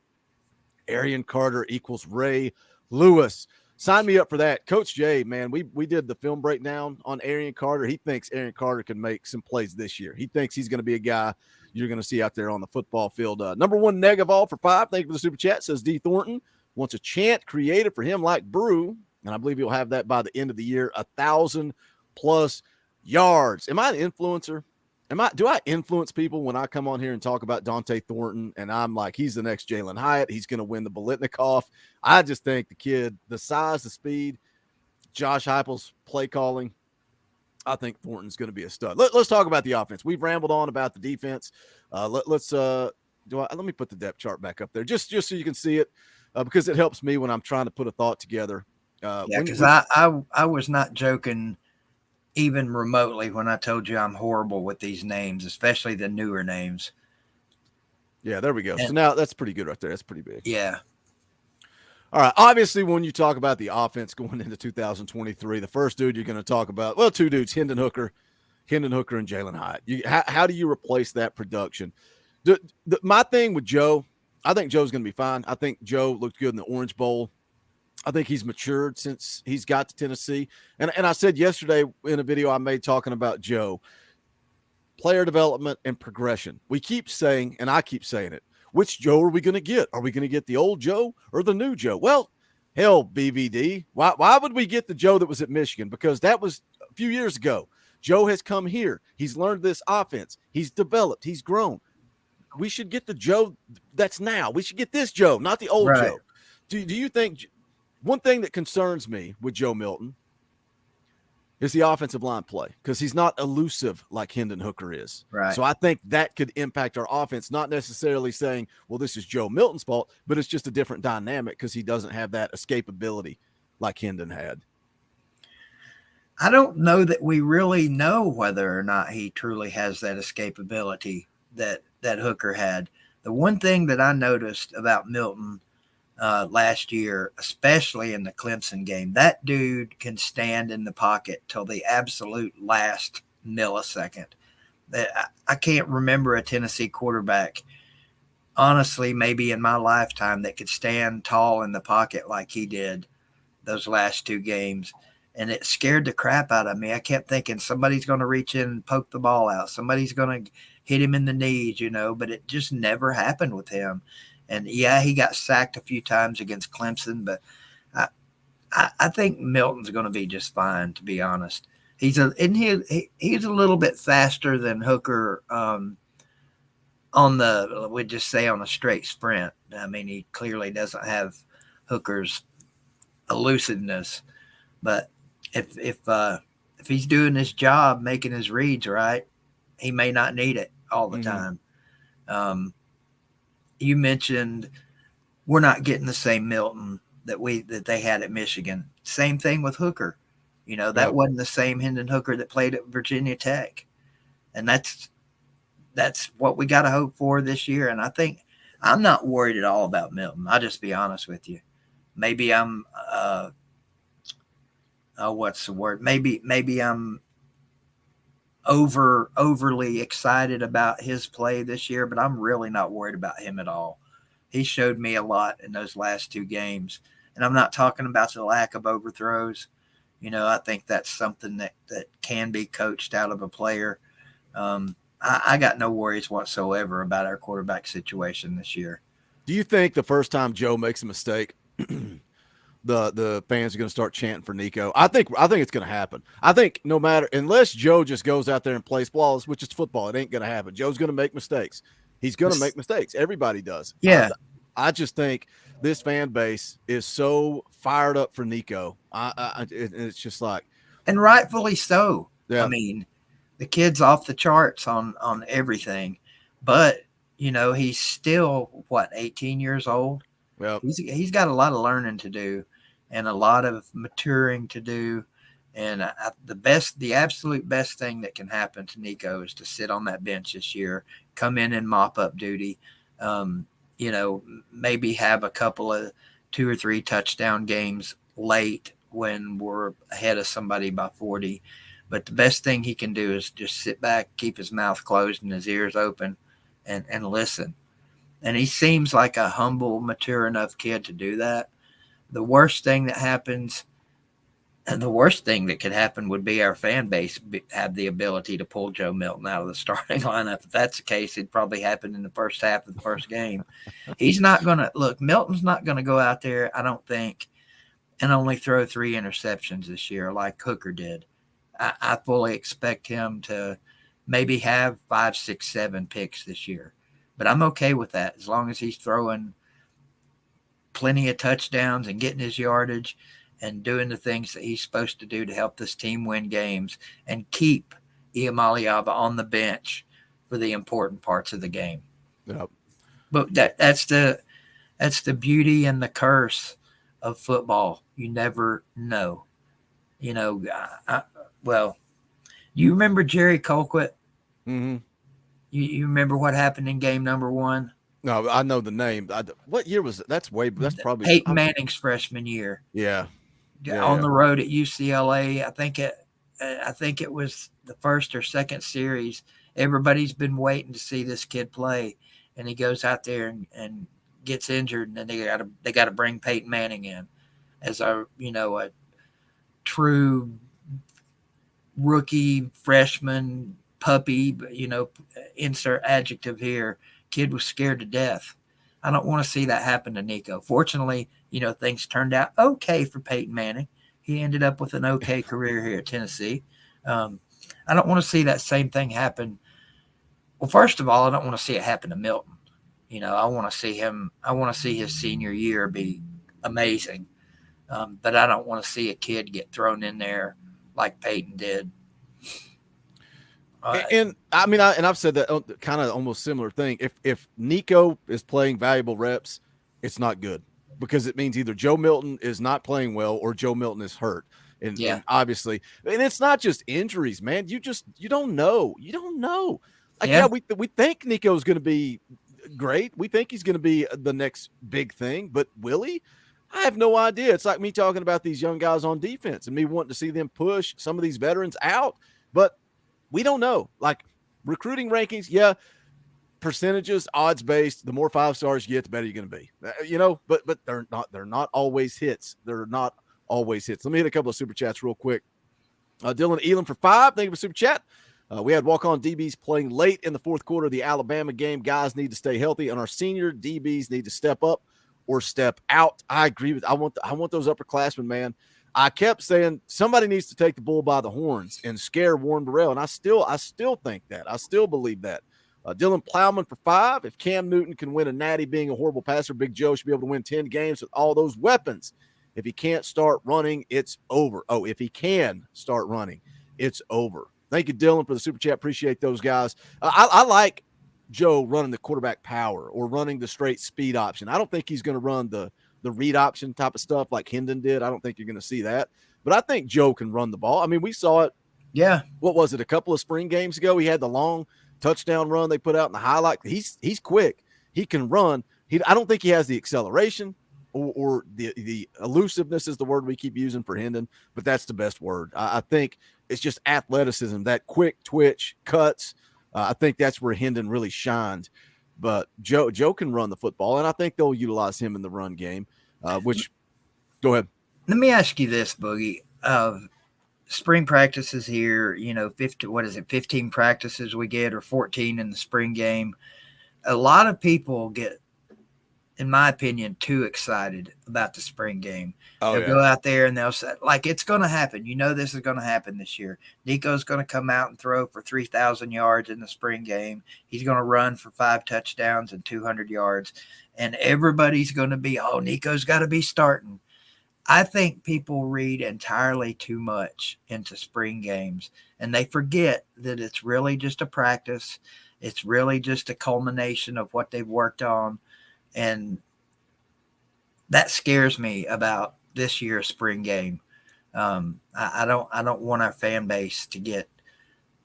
S7: Arian Carter equals Ray Lewis. Sign me up for that. Coach Jay, man, we did the film breakdown on Arian Carter. He thinks Arian Carter can make some plays this year. He thinks he's going to be a guy you're going to see out there on the football field. Number 1 Negavall for 5. Thank you for the super chat. Says D. Thornton wants a chant created for him like Brew, and I believe he'll have that by the end of the year, 1,000+ yards. Am I an influencer? Do I influence people when I come on here and talk about Dante Thornton and I'm like, he's the next Jalen Hyatt, he's going to win the Biletnikoff? I just think the kid, the size, the speed, Josh Heupel's play calling, I think Thornton's going to be a stud. Let's talk about the offense. We've rambled on about the defense. Let me put the depth chart back up there just so you can see it because it helps me when I'm trying to put a thought together.
S10: Because I was not joking even remotely when I told you I'm horrible with these names, especially the newer names.
S7: Yeah, there we go. So now that's pretty good right there. That's pretty big.
S10: Yeah.
S7: All right. Obviously, when you talk about the offense going into 2023, the first dude you're going to talk about, well, 2 dudes, Hendon Hooker and Jalen Hyatt. How do you replace that production? My thing with Joe, I think Joe's going to be fine. I think Joe looked good in the Orange Bowl. I think he's matured since he's got to Tennessee. And I said yesterday in a video I made talking about Joe, player development and progression. We keep saying, and I keep saying it, which Joe are we going to get? Are we going to get the old Joe or the new Joe? Well, hell, BVD. Why would we get the Joe that was at Michigan? Because that was a few years ago. Joe has come here. He's learned this offense. He's developed. He's grown. We should get the Joe that's now. We should get this Joe, not the old Joe. Do you think – one thing that concerns me with Joe Milton is the offensive line play because he's not elusive like Hendon Hooker is.
S10: Right.
S7: So I think that could impact our offense, not necessarily saying, well, this is Joe Milton's fault, but it's just a different dynamic because he doesn't have that escapability like Hendon had.
S10: I don't know that we really know whether or not he truly has that escapability that Hooker had. The one thing that I noticed about Milton last year, especially in the Clemson game, that dude can stand in the pocket till the absolute last millisecond. I can't remember a Tennessee quarterback, honestly, maybe in my lifetime, that could stand tall in the pocket like he did those last 2 games. And it scared the crap out of me. I kept thinking somebody's going to reach in and poke the ball out. Somebody's going to hit him in the knees, but it just never happened with him. And, yeah, he got sacked a few times against Clemson, but I think Milton's going to be just fine, to be honest. He's a little bit faster than Hooker on we'd just say on a straight sprint. I mean, he clearly doesn't have Hooker's elusiveness, but if he's doing his job, making his reads right, he may not need it all the time. You mentioned we're not getting the same Milton that they had at Michigan. Same thing with Hooker. You know, that wasn't the same Hendon Hooker that played at Virginia Tech. And that's what we got to hope for this year. And I think I'm not worried at all about Milton. I'll just be honest with you. Maybe I'm what's the word? Maybe I'm overly excited about his play this year, but I'm really not worried about him at all. He showed me a lot in those last 2 games. And I'm not talking about the lack of overthrows. You know, I think that's something that can be coached out of a player. I got no worries whatsoever about our quarterback situation this year.
S7: Do you think the first time Joe makes a mistake, the fans are going to start chanting for Nico? I think it's going to happen. I think no matter, unless Joe just goes out there and plays flawless, which is football, it ain't going to happen. Joe's going to make mistakes. He's going to make mistakes. Everybody does.
S10: Yeah.
S7: I just think this fan base is so fired up for Nico. It's just like,
S10: and rightfully so.
S7: Yeah.
S10: I mean, the kid's off the charts on everything, but you know, he's still 18 years old.
S7: Well,
S10: he's got a lot of learning to do and a lot of maturing to do. And the absolute best thing that can happen to Nico is to sit on that bench this year, come in and mop up duty. You know, maybe have a couple of 2 or 3 touchdown games late when we're ahead of somebody by 40. But the best thing he can do is just sit back, keep his mouth closed and his ears open and listen. And he seems like a humble, mature enough kid to do that. The worst thing that happens, and the worst thing that could happen, would be our fan base have the ability to pull Joe Milton out of the starting lineup. If that's the case, it'd probably happen in the first half of the first game. He's not going to – look, Milton's not going to go out there, I don't think, and only throw 3 interceptions this year like Hooker did. I fully expect him to maybe have 5, 6, 7 picks this year. But I'm okay with that as long as he's throwing plenty of touchdowns and getting his yardage and doing the things that he's supposed to do to help this team win games and keep Iamaliava on the bench for the important parts of the game.
S7: Yep.
S10: But that's the beauty and the curse of football. You never know. You know, well, you remember Jerry Colquitt?
S7: Mm-hmm.
S10: You remember what happened in game number 1?
S7: No, I know the name. What year was it? That's probably
S10: Peyton Manning's freshman year.
S7: Yeah.
S10: On the road at UCLA. I think it was the first or second series. Everybody's been waiting to see this kid play, and he goes out there and gets injured, and then they got to bring Peyton Manning in as a true rookie freshman puppy, insert adjective here. Kid was scared to death. I don't want to see that happen to Nico. Fortunately, things turned out okay for Peyton Manning. He ended up with an okay career here at Tennessee. I don't want to see that same thing happen. Well, first of all, I don't want to see it happen to Milton. I want to see his senior year be amazing. But I don't want to see a kid get thrown in there like Peyton did.
S7: And I mean, I've said that kind of almost similar thing. If Nico is playing valuable reps, it's not good because it means either Joe Milton is not playing well or Joe Milton is hurt. And obviously, and it's not just injuries, man. You don't know. You don't know. Like, we think Nico's going to be great. We think he's going to be the next big thing, but will he? I have no idea. It's like me talking about these young guys on defense and me wanting to see them push some of these veterans out, but we don't know. Like recruiting rankings, percentages, odds based. The more 5 stars you get, the better you're going to be. But they're not always hits. They're not always hits. Let me hit a couple of super chats real quick. Dylan Elam for 5. Thank you for super chat. We had walk-on DBs playing late in the fourth quarter of the Alabama game. Guys need to stay healthy, and our senior DBs need to step up or step out. I agree with. I want those upperclassmen, man. I kept saying somebody needs to take the bull by the horns and scare Warren Burrell, and I still think that. I still believe that. Dylan Plowman for 5. If Cam Newton can win a natty being a horrible passer, Big Joe should be able to win 10 games with all those weapons. If he can't start running, it's over. Oh, if he can start running, it's over. Thank you, Dylan, for the super chat. Appreciate those guys. I like Joe running the quarterback power or running the straight speed option. I don't think he's going to run the read option type of stuff like Hendon did. I don't think you're going to see that. but I think Joe can run the ball. I mean, we saw it.
S10: Yeah.
S7: What was it? A couple of spring games ago, he had the long touchdown run they put out in the highlight. He's quick. He can run. I don't think he has the acceleration or the elusiveness is the word we keep using for Hendon, but that's the best word. I think it's just athleticism, that quick twitch cuts. I think that's where Hendon really shined. But Joe can run the football, and I think they'll utilize him in the run game. Which, go ahead.
S10: Let me ask you this, Boogie. Spring practices here, 15 practices we get, or 14 in the spring game. A lot of people get, in my opinion, too excited about the spring game. They'll go out there and they'll say, like, it's going to happen. This is going to happen this year. Nico's going to come out and throw for 3,000 yards in the spring game. He's going to run for 5 touchdowns and 200 yards. And everybody's going to be, Nico's got to be starting. I think people read entirely too much into spring games, and they forget that it's really just a practice. It's really just a culmination of what they've worked on. And that scares me about this year's spring game. I don't want our fan base to get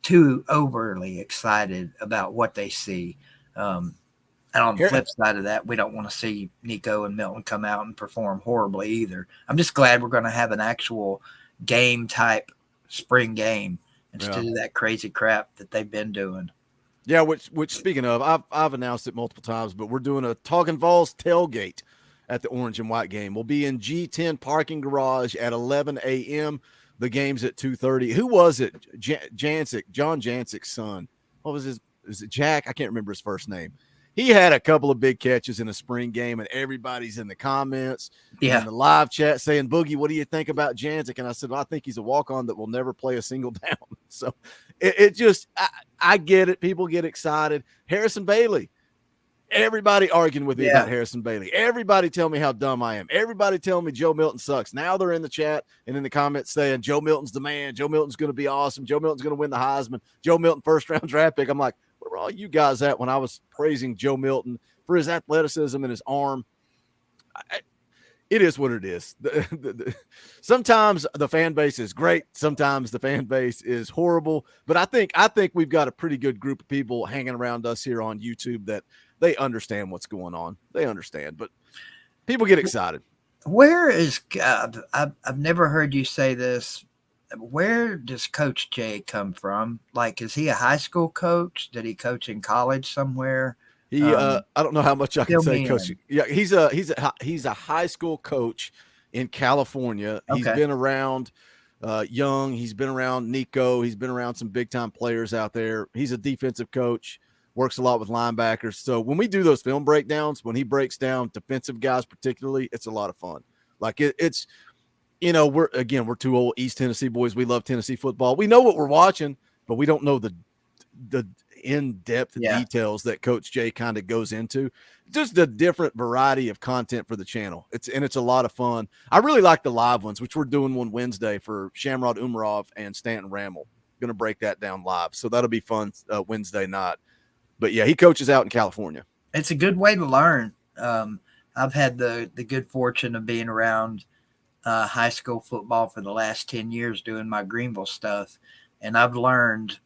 S10: too overly excited about what they see. And on the flip side of that, we don't want to see Nico and Milton come out and perform horribly either. I'm just glad we're going to have an actual game type spring game instead of that crazy crap that they've been doing.
S7: Yeah, which speaking of, I've announced it multiple times, but we're doing a Talkin VAWLS tailgate at the Orange and White game. We'll be in G10 parking garage at 11 a.m. The game's at 2:30. Who was it? John Jancic's son. What was his? Is it Jack? I can't remember his first name. He had a couple of big catches in a spring game, and everybody's in the comments, in the live chat saying, Boogie, what do you think about Jancic? And I said, well, I think he's a walk-on that will never play a single down. So it just, I get it. People get excited. Harrison Bailey, everybody arguing with me about Harrison Bailey. Everybody tell me how dumb I am. Everybody tell me Joe Milton sucks. Now they're in the chat and in the comments saying Joe Milton's the man. Joe Milton's going to be awesome. Joe Milton's going to win the Heisman. Joe Milton first-round draft pick. I'm like, where were all you guys at when I was praising Joe Milton for his athleticism and his arm? It is what it is. Sometimes the fan base is great. Sometimes the fan base is horrible. But I think we've got a pretty good group of people hanging around us here on YouTube that they understand what's going on. They understand, but people get excited.
S10: Where is I've never heard you say this. Where does Coach Jay come from? Like, is he a high school coach? Did he coach in college somewhere?
S7: I don't know how much I can say, Coach. Yeah, he's a high school coach in California.
S10: Okay.
S7: He's been around Young. He's been around Nico. He's been around some big time players out there. He's a defensive coach. Works a lot with linebackers. So when we do those film breakdowns, when he breaks down defensive guys particularly, it's a lot of fun. Like it's. We're two old East Tennessee boys. We love Tennessee football. We know what we're watching, but we don't know the in-depth details that Coach Jay kind of goes into. Just a different variety of content for the channel. It's a lot of fun. I really like the live ones, which we're doing one Wednesday for Shamrod Umarov and Stanton Rammel. Going to break that down live. So that'll be fun Wednesday night. But yeah, he coaches out in California.
S10: It's a good way to learn. I've had the good fortune of being around high school football for the last 10 years doing my Greenville stuff. And I've learned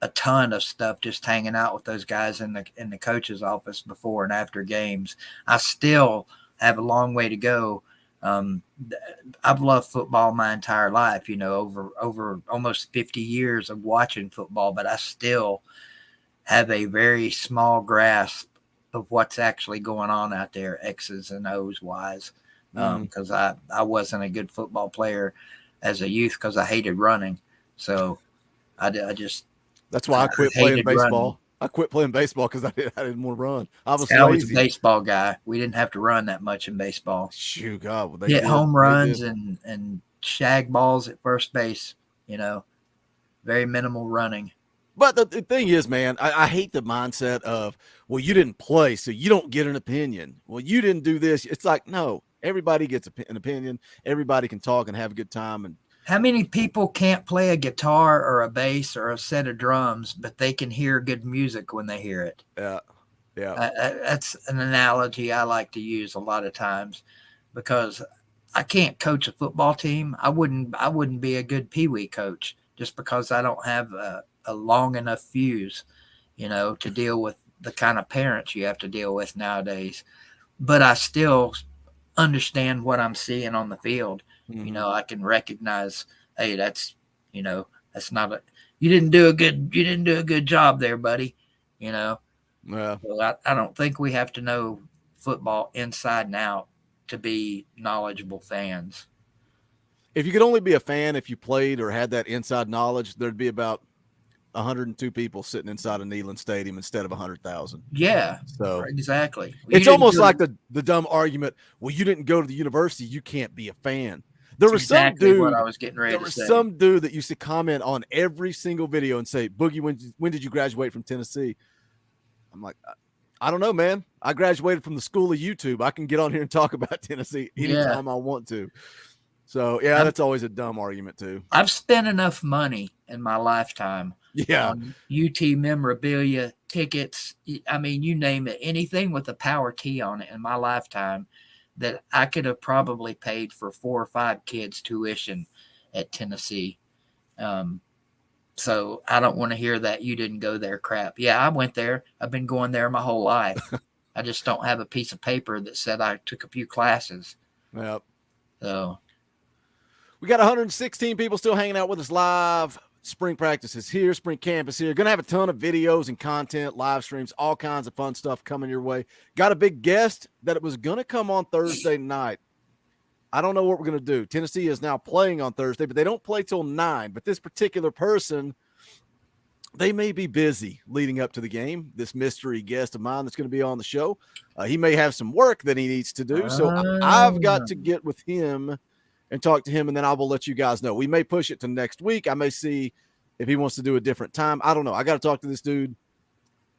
S10: a ton of stuff just hanging out with those guys in the coach's office before and after games. I still have a long way to go. I've loved football my entire life, over almost 50 years of watching football, but I still have a very small grasp of what's actually going on out there, X's and O's wise. Because I wasn't a good football player as a youth because I hated running. So I just
S7: that's why I quit playing baseball. Running. I quit playing baseball because I didn't want to run. I was
S10: a baseball guy. We didn't have to run that much in baseball.
S7: Shoot, God, well,
S10: hit home runs and shag balls at first base. Very minimal running.
S7: But the thing is, man, I hate the mindset of, well, you didn't play, so you don't get an opinion. Well, you didn't do this. It's like, no. Everybody gets an opinion. Everybody can talk and have a good time. And
S10: how many people can't play a guitar or a bass or a set of drums, but they can hear good music when they hear it?
S7: Yeah.
S10: That's an analogy I like to use a lot of times because I can't coach a football team. I wouldn't be a good peewee coach just because I don't have a long enough fuse, to deal with the kind of parents you have to deal with nowadays. But I still understand what I'm seeing on the field.
S7: Mhm.
S10: I can recognize, hey, that's not a you didn't do a good job there, buddy.
S7: Yeah.
S10: So I don't think we have to know football inside and out to be knowledgeable fans.
S7: If you could only be a fan if you played or had that inside knowledge, there'd be about 102 people sitting inside a Neyland Stadium instead of 100,000.
S10: Yeah,
S7: So
S10: exactly.
S7: it's almost like the dumb argument. Well, you didn't go to the university, you can't be a fan. There was
S10: exactly
S7: some dude.
S10: what I was getting ready
S7: There
S10: to
S7: was
S10: say.
S7: some dude that used to comment on every single video and say, "Boogie, when did you graduate from Tennessee?" I'm like, I don't know, man. I graduated from the school of YouTube. I can get on here and talk about Tennessee anytime I want to. So yeah, that's always a dumb argument too.
S10: I've spent enough money in my lifetime on UT memorabilia, tickets. I mean, you name it, anything with a power T on it in my lifetime that I could have probably paid for 4 or 5 kids' tuition at Tennessee. So I don't want to hear that you didn't go there crap. Yeah, I went there. I've been going there my whole life. I just don't have a piece of paper that said I took a few classes.
S7: Yep.
S10: So
S7: we got 116 people still hanging out with us live. Spring practice is here. Spring camp is here. Going to have a ton of videos and content, live streams, all kinds of fun stuff coming your way. Got a big guest that it was going to come on Thursday night. I don't know what we're going to do. Tennessee is now playing on Thursday, but they don't play till 9. But this particular person, they may be busy leading up to the game. This mystery guest of mine that's going to be on the show, he may have some work that he needs to do. So I've got to get with him and talk to him, and then I will let you guys know. We may push it to next week. I may see if he wants to do a different time. I don't know. I got to talk to this dude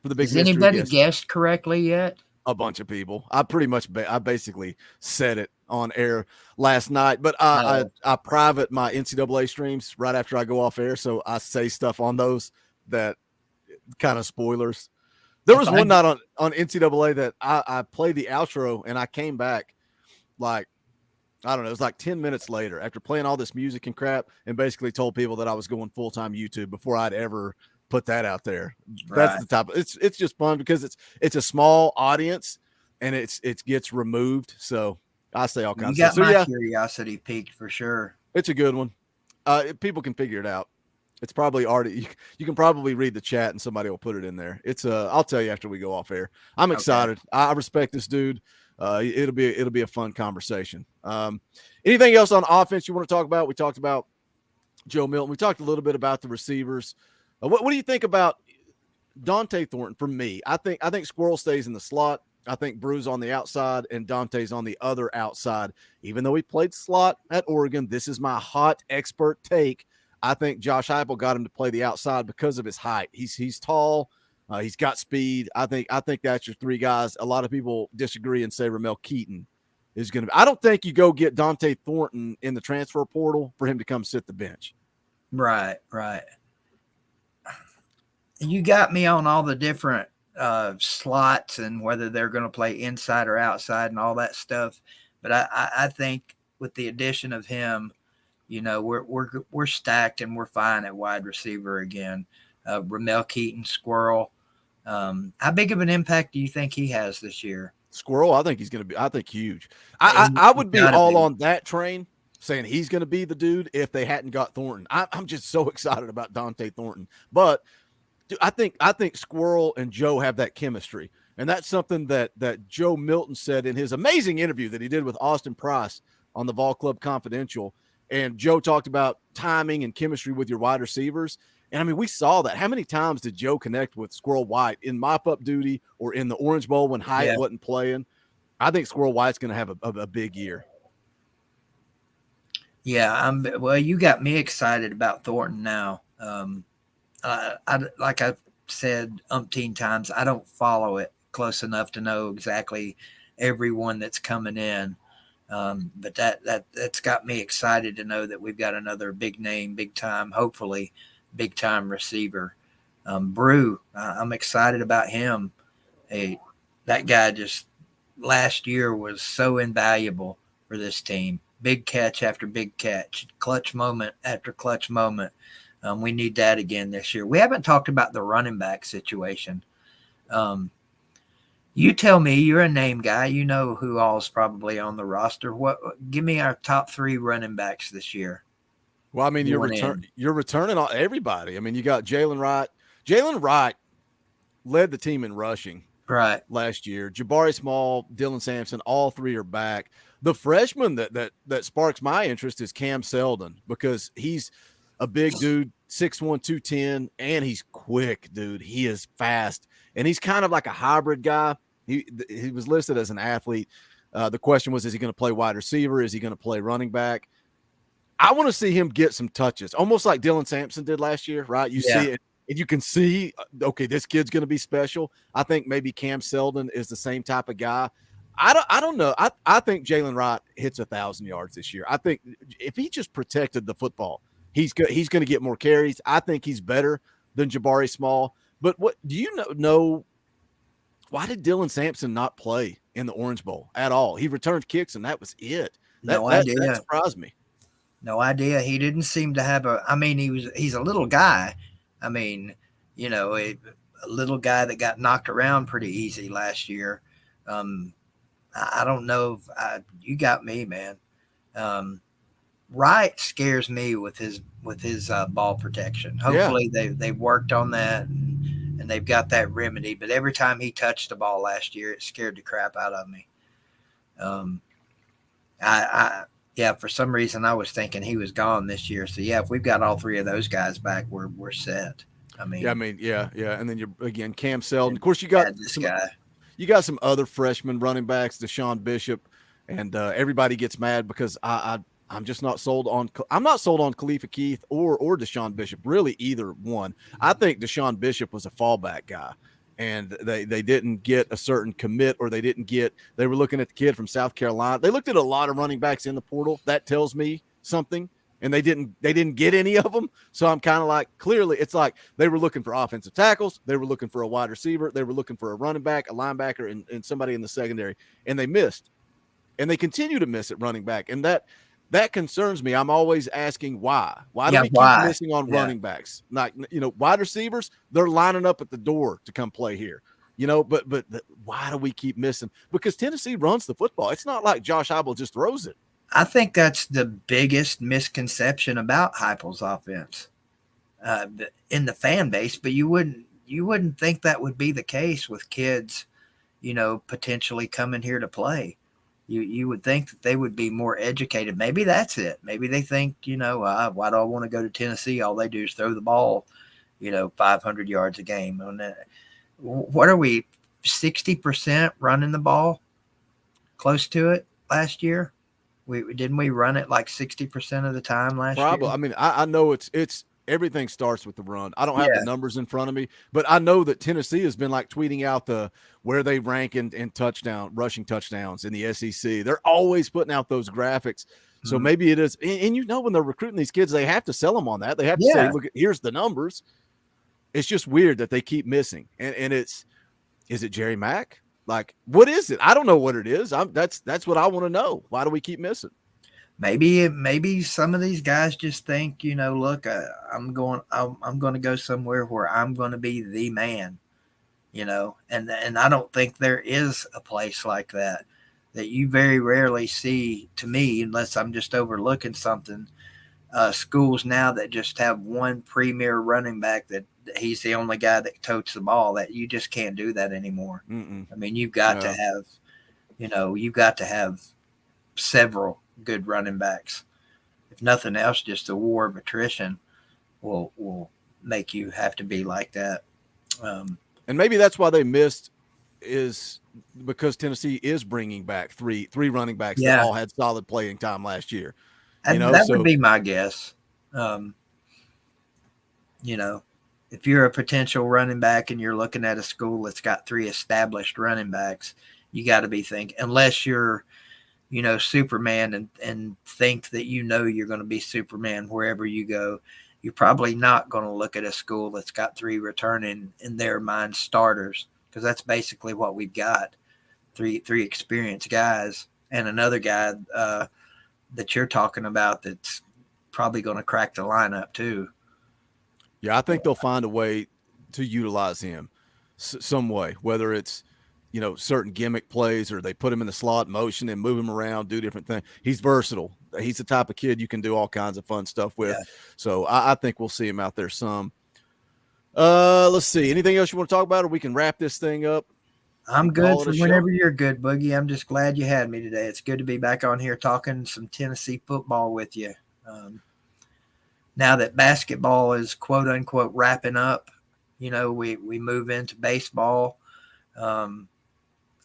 S7: for the big mystery guest.
S10: Has anybody guessed correctly yet?
S7: A bunch of people. I basically said it on air last night, but I private my NCAA streams right after I go off air, so I say stuff on those that kind of spoilers. There was one night on NCAA that I played the outro and I came back like, I don't know, it was like 10 minutes later after playing all this music and crap and basically told people that I was going full-time YouTube before I'd ever put that out there. That's
S10: Right.
S7: the type of, it's just fun because it's a small audience and it gets removed. So I say all kinds
S10: You
S7: of
S10: got
S7: stuff. So
S10: my curiosity piqued for sure.
S7: it's a good one. People can figure it out. It's probably already, you can probably read the chat and somebody will put it in there. I'll tell you after we go off air. I'm excited. Okay. I respect this dude. It'll be a fun conversation. Anything else on offense you want to talk about? We talked about Joe Milton. We talked a little bit about the receivers. What do you think about Dante Thornton? For me, I think Squirrel stays in the slot. I think Brew's on the outside and Dante's on the other outside. Even though he played slot at Oregon, this is my hot expert take. I think Josh Heupel got him to play the outside because of his height. He's tall. He's got speed. I think that's your 3 guys. A lot of people disagree and say Ramel Keaton is going to be. I don't think you go get Dante Thornton in the transfer portal for him to come sit the bench.
S10: Right. You got me on all the different slots and whether they're going to play inside or outside and all that stuff. But I think with the addition of him, we're stacked and we're fine at wide receiver again. Ramel Keaton, Squirrel. How big of an impact do you think he has this year?
S7: Squirrel, I think he's going to be. I think huge. I would be all on that train, saying he's going to be the dude if they hadn't got Thornton. I'm just so excited about Dante Thornton. But dude, I think Squirrel and Joe have that chemistry, and that's something that Joe Milton said in his amazing interview that he did with Austin Price on the Vol Club Confidential. And Joe talked about timing and chemistry with your wide receivers. And I mean, we saw that. How many times did Joe connect with Squirrel White in mop-up duty or in the Orange Bowl when Hyatt wasn't playing? I think Squirrel White's going to have a big year.
S10: Yeah, well, you got me excited about Thornton now. Like I've said umpteen times, I don't follow it close enough to know exactly everyone that's coming in. But that's got me excited to know that we've got another big name, big time, hopefully big time receiver. Brew, I'm excited about him. That guy just last year was so invaluable for this team. big catch after big catch, clutch moment after clutch moment. We need that again this year. We haven't talked about the running back situation. You tell me, you're a name guy. You know who all's probably on the roster. Give me our top 3 running backs this year.
S7: Well, I mean, you're returning everybody. I mean, you got Jalen Wright. Jalen Wright led the team in rushing last year. Jabari Small, Dylan Sampson, all 3 are back. The freshman that sparks my interest is Cam Seldon, because he's a big dude, 6'1", 210, and he's quick, dude. He is fast, and he's kind of like a hybrid guy. He was listed as an athlete. The question was, is he going to play wide receiver? Is he going to play running back? I want to see him get some touches, almost like Dylan Sampson did last year, right? You see it, and you can see, okay, this kid's going to be special. I think maybe Cam Seldon is the same type of guy. I don't know. I think Jalen Wright hits 1,000 yards this year. I think if he just protected the football, he's going to get more carries. I think he's better than Jabari Small. But what do you know? Why did Dylan Sampson not play in the Orange Bowl at all? He returned kicks, and that was it. That surprised me.
S10: No idea. He didn't seem to have he's a little guy. I mean, a little guy that got knocked around pretty easy last year. I don't know if you got me, man. Wright scares me with his ball protection. Hopefully they worked on that and they've got that remedy. But every time he touched the ball last year, it scared the crap out of me. For some reason I was thinking he was gone this year. So if we've got all 3 of those guys back, we're set. And then you're Cam Seldon. Of course, you got this guy.
S7: You got some other freshman running backs, Deshaun Bishop, and everybody gets mad because I'm just not sold on. I'm not sold on Khalifa Keith or Deshaun Bishop, really either one. I think Deshaun Bishop was a fallback guy, and they didn't get a certain commit, or they were looking at the kid from South Carolina. They looked at a lot of running backs in the portal. That tells me something. And they didn't get any of them. So I'm kind of like, clearly it's like they were looking for offensive tackles. They were looking for a wide receiver. They were looking for a running back, a linebacker, and somebody in the secondary. And they missed. And they continue to miss at running back. And that concerns me. I'm always asking why. Why do we keep missing on running backs? Like, wide receivers, they're lining up at the door to come play here. But why do we keep missing? Because Tennessee runs the football. It's not like Josh Heupel just throws it.
S10: I think that's the biggest misconception about Heupel's offense in the fan base, but you wouldn't think that would be the case with kids, potentially coming here to play. You would think that they would be more educated. Maybe that's it. Maybe they think, why do I want to go to Tennessee? All they do is throw the ball, 500 yards a game. What are we, 60% running the ball? Close to it last year? Didn't we run it like 60% of the time last year?
S7: Probably. I mean, I know it's everything starts with the run. I don't have the numbers in front of me, but I know that Tennessee has been like tweeting out where they rank in rushing touchdowns in the SEC. They're always putting out those graphics. So maybe it is. And when they're recruiting these kids, they have to sell them on that. They have to say, look, here's the numbers. It's just weird that they keep missing. And is it Jerry Mack? Like, what is it? I don't know what it is. That's what I want to know. Why do we keep missing?
S10: Maybe some of these guys just think, look, I'm going to go somewhere where I'm going to be the man, and I don't think there is a place like that you very rarely see, to me, unless I'm just overlooking something. Schools now that just have one premier running back that he's the only guy that totes the ball, that you just can't do that anymore. I mean, you've got to have, several good running backs. If nothing else, just the war of attrition will make you have to be like that.
S7: And maybe that's why they missed, is because Tennessee is bringing back three running backs that all had solid playing time last year.
S10: And that would be my guess. If you're a potential running back and you're looking at a school that's got 3 established running backs, you got to be thinking, unless you're, Superman and think that you're going to be Superman wherever you go, you're probably not going to look at a school that's got 3 returning, in their mind, starters, because that's basically what we've got. Three experienced guys and another guy that you're talking about that's probably going to crack the lineup too.
S7: Yeah, I think they'll find a way to utilize him some way, whether it's, you know, certain gimmick plays or they put him in the slot motion and move him around, do different things. He's versatile. He's the type of kid you can do all kinds of fun stuff with. Yeah. So I think we'll see him out there some. Let's see. Anything else you want to talk about, or we can wrap this thing up?
S10: I'm good for whenever you're good, Boogie. I'm just glad you had me today. It's good to be back on here talking some Tennessee football with you. Now that basketball is quote unquote wrapping up, you know, we move into baseball. Of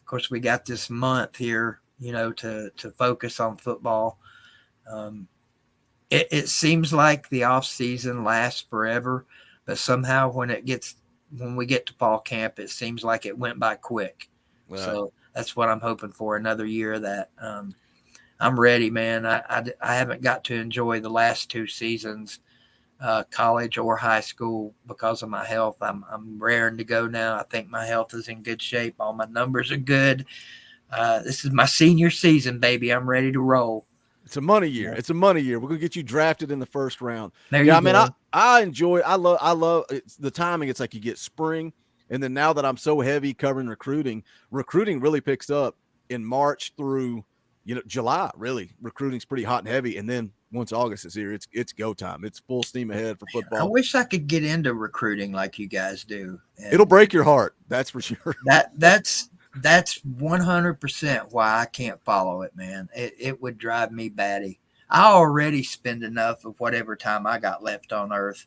S10: course, we got this month here, you know, to focus on football. It seems like the off season lasts forever, but somehow when we get to fall camp, it seems like it went by quick. Right. So that's what I'm hoping for, another year of that. I'm ready, man. I haven't got to enjoy the last 2 seasons, college or high school, because of my health. I'm raring to go now. I think my health is in good shape. All my numbers are good. This is my senior season, baby. I'm ready to roll.
S7: It's a money year. It's a money year. We're gonna get you drafted in the first round.
S10: There you go.
S7: I love it's the timing. It's like you get spring, and then now that I'm so heavy covering recruiting really picks up in March through, you know, July. Really, recruiting's pretty hot and heavy, and then once August is here, it's go time. It's full steam ahead for football.
S10: I wish I could get into recruiting like you guys do. And
S7: it'll break your heart, that's for sure.
S10: That's 100% why I can't follow it, man. It would drive me batty. I already spend enough of whatever time I got left on earth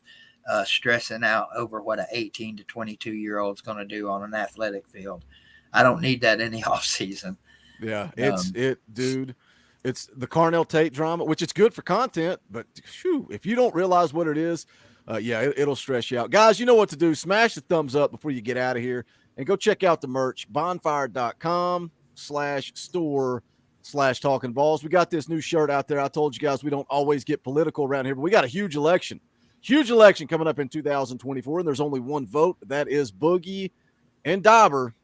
S10: stressing out over what an 18 to 22-year-old is going to do on an athletic field. I don't need that any off season.
S7: Yeah, dude. It's the Carnell Tate drama, which is good for content, but if you don't realize what it is, it'll stress you out. Guys, you know what to do. Smash the thumbs up before you get out of here. And go check out the merch, bonfire.com/store/Talkin VAWLS. We got this new shirt out there. I told you guys we don't always get political around here, but we got a huge election coming up in 2024, and there's only one vote. That is Boogie and Dauber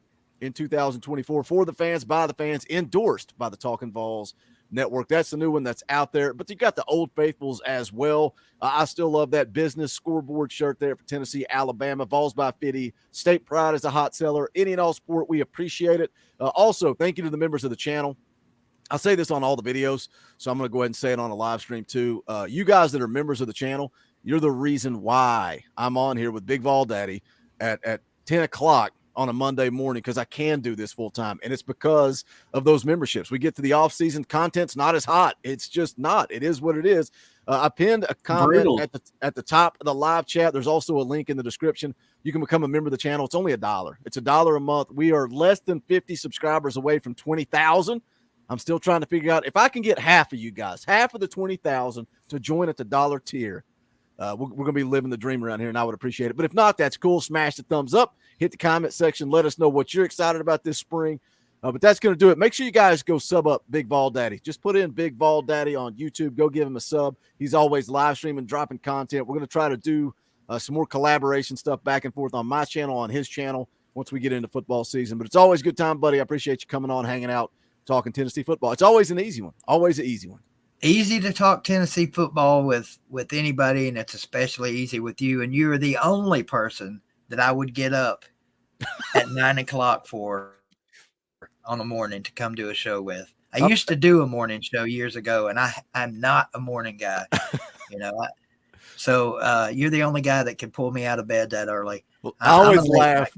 S7: in 2024 for the fans, by the fans, endorsed by the Talkin VAWLS Network. That's the new one that's out there, but you got the Old Faithfuls as well. I still love that business scoreboard shirt there for Tennessee, Alabama. Vols by 50. State Pride is a hot seller. Any and all sport, we appreciate it. Also, thank you to the members of the channel. I say this on all the videos, so I'm going to go ahead and say it on a live stream too. You guys that are members of the channel, you're the reason why I'm on here with Big Vol Daddy at 10 o'clock on a Monday morning, because I can do this full time, and it's because of those memberships. We get to the off season, content's not as hot. It's just not. It is what it is. I pinned a comment at the top of the live chat. There's also a link in the description. You can become a member of the channel. It's only $1. It's $1 a month. We are less than 50 subscribers away from 20,000. I'm still trying to figure out if I can get half of you guys, half of the 20,000 to join at the $1 tier. We're going to be living the dream around here, and I would appreciate it. But if not, that's cool. Smash the thumbs up. Hit the comment section. Let us know what you're excited about this spring. But that's going to do it. Make sure you guys go sub up Big Vol Daddy. Just put in Big Vol Daddy on YouTube. Go give him a sub. He's always live streaming, dropping content. We're going to try to do some more collaboration stuff back and forth on my channel, on his channel, once we get into football season. But it's always a good time, buddy. I appreciate you coming on, hanging out, talking Tennessee football. It's always an easy one. Always an easy one.
S10: Easy to talk Tennessee football with anybody, and it's especially easy with you. And you are the only person that I would get up at 9 o'clock for on a morning to come do a show with. I used to do a morning show years ago, and I'm not a morning guy, you know. So you're the only guy that can pull me out of bed that early.
S7: Well, I always laugh.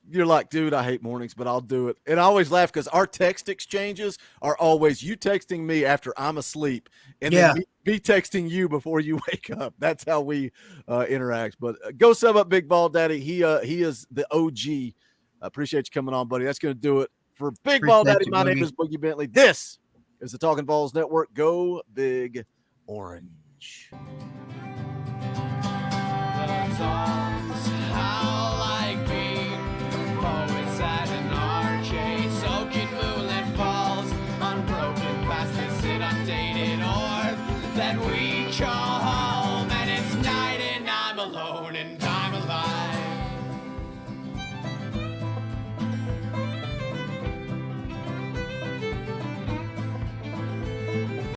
S7: You're like, dude, I hate mornings, but I'll do it. And I always laugh because our text exchanges are always you texting me after I'm asleep, and then me texting you before you wake up. That's how we interact. But go sub up Big Ball Daddy. He is the OG. I appreciate you coming on, buddy. That's going to do it for Big Ball Daddy. My name is Boogie Bentley. This is the Talkin VAWLS Network. Go Big Orange.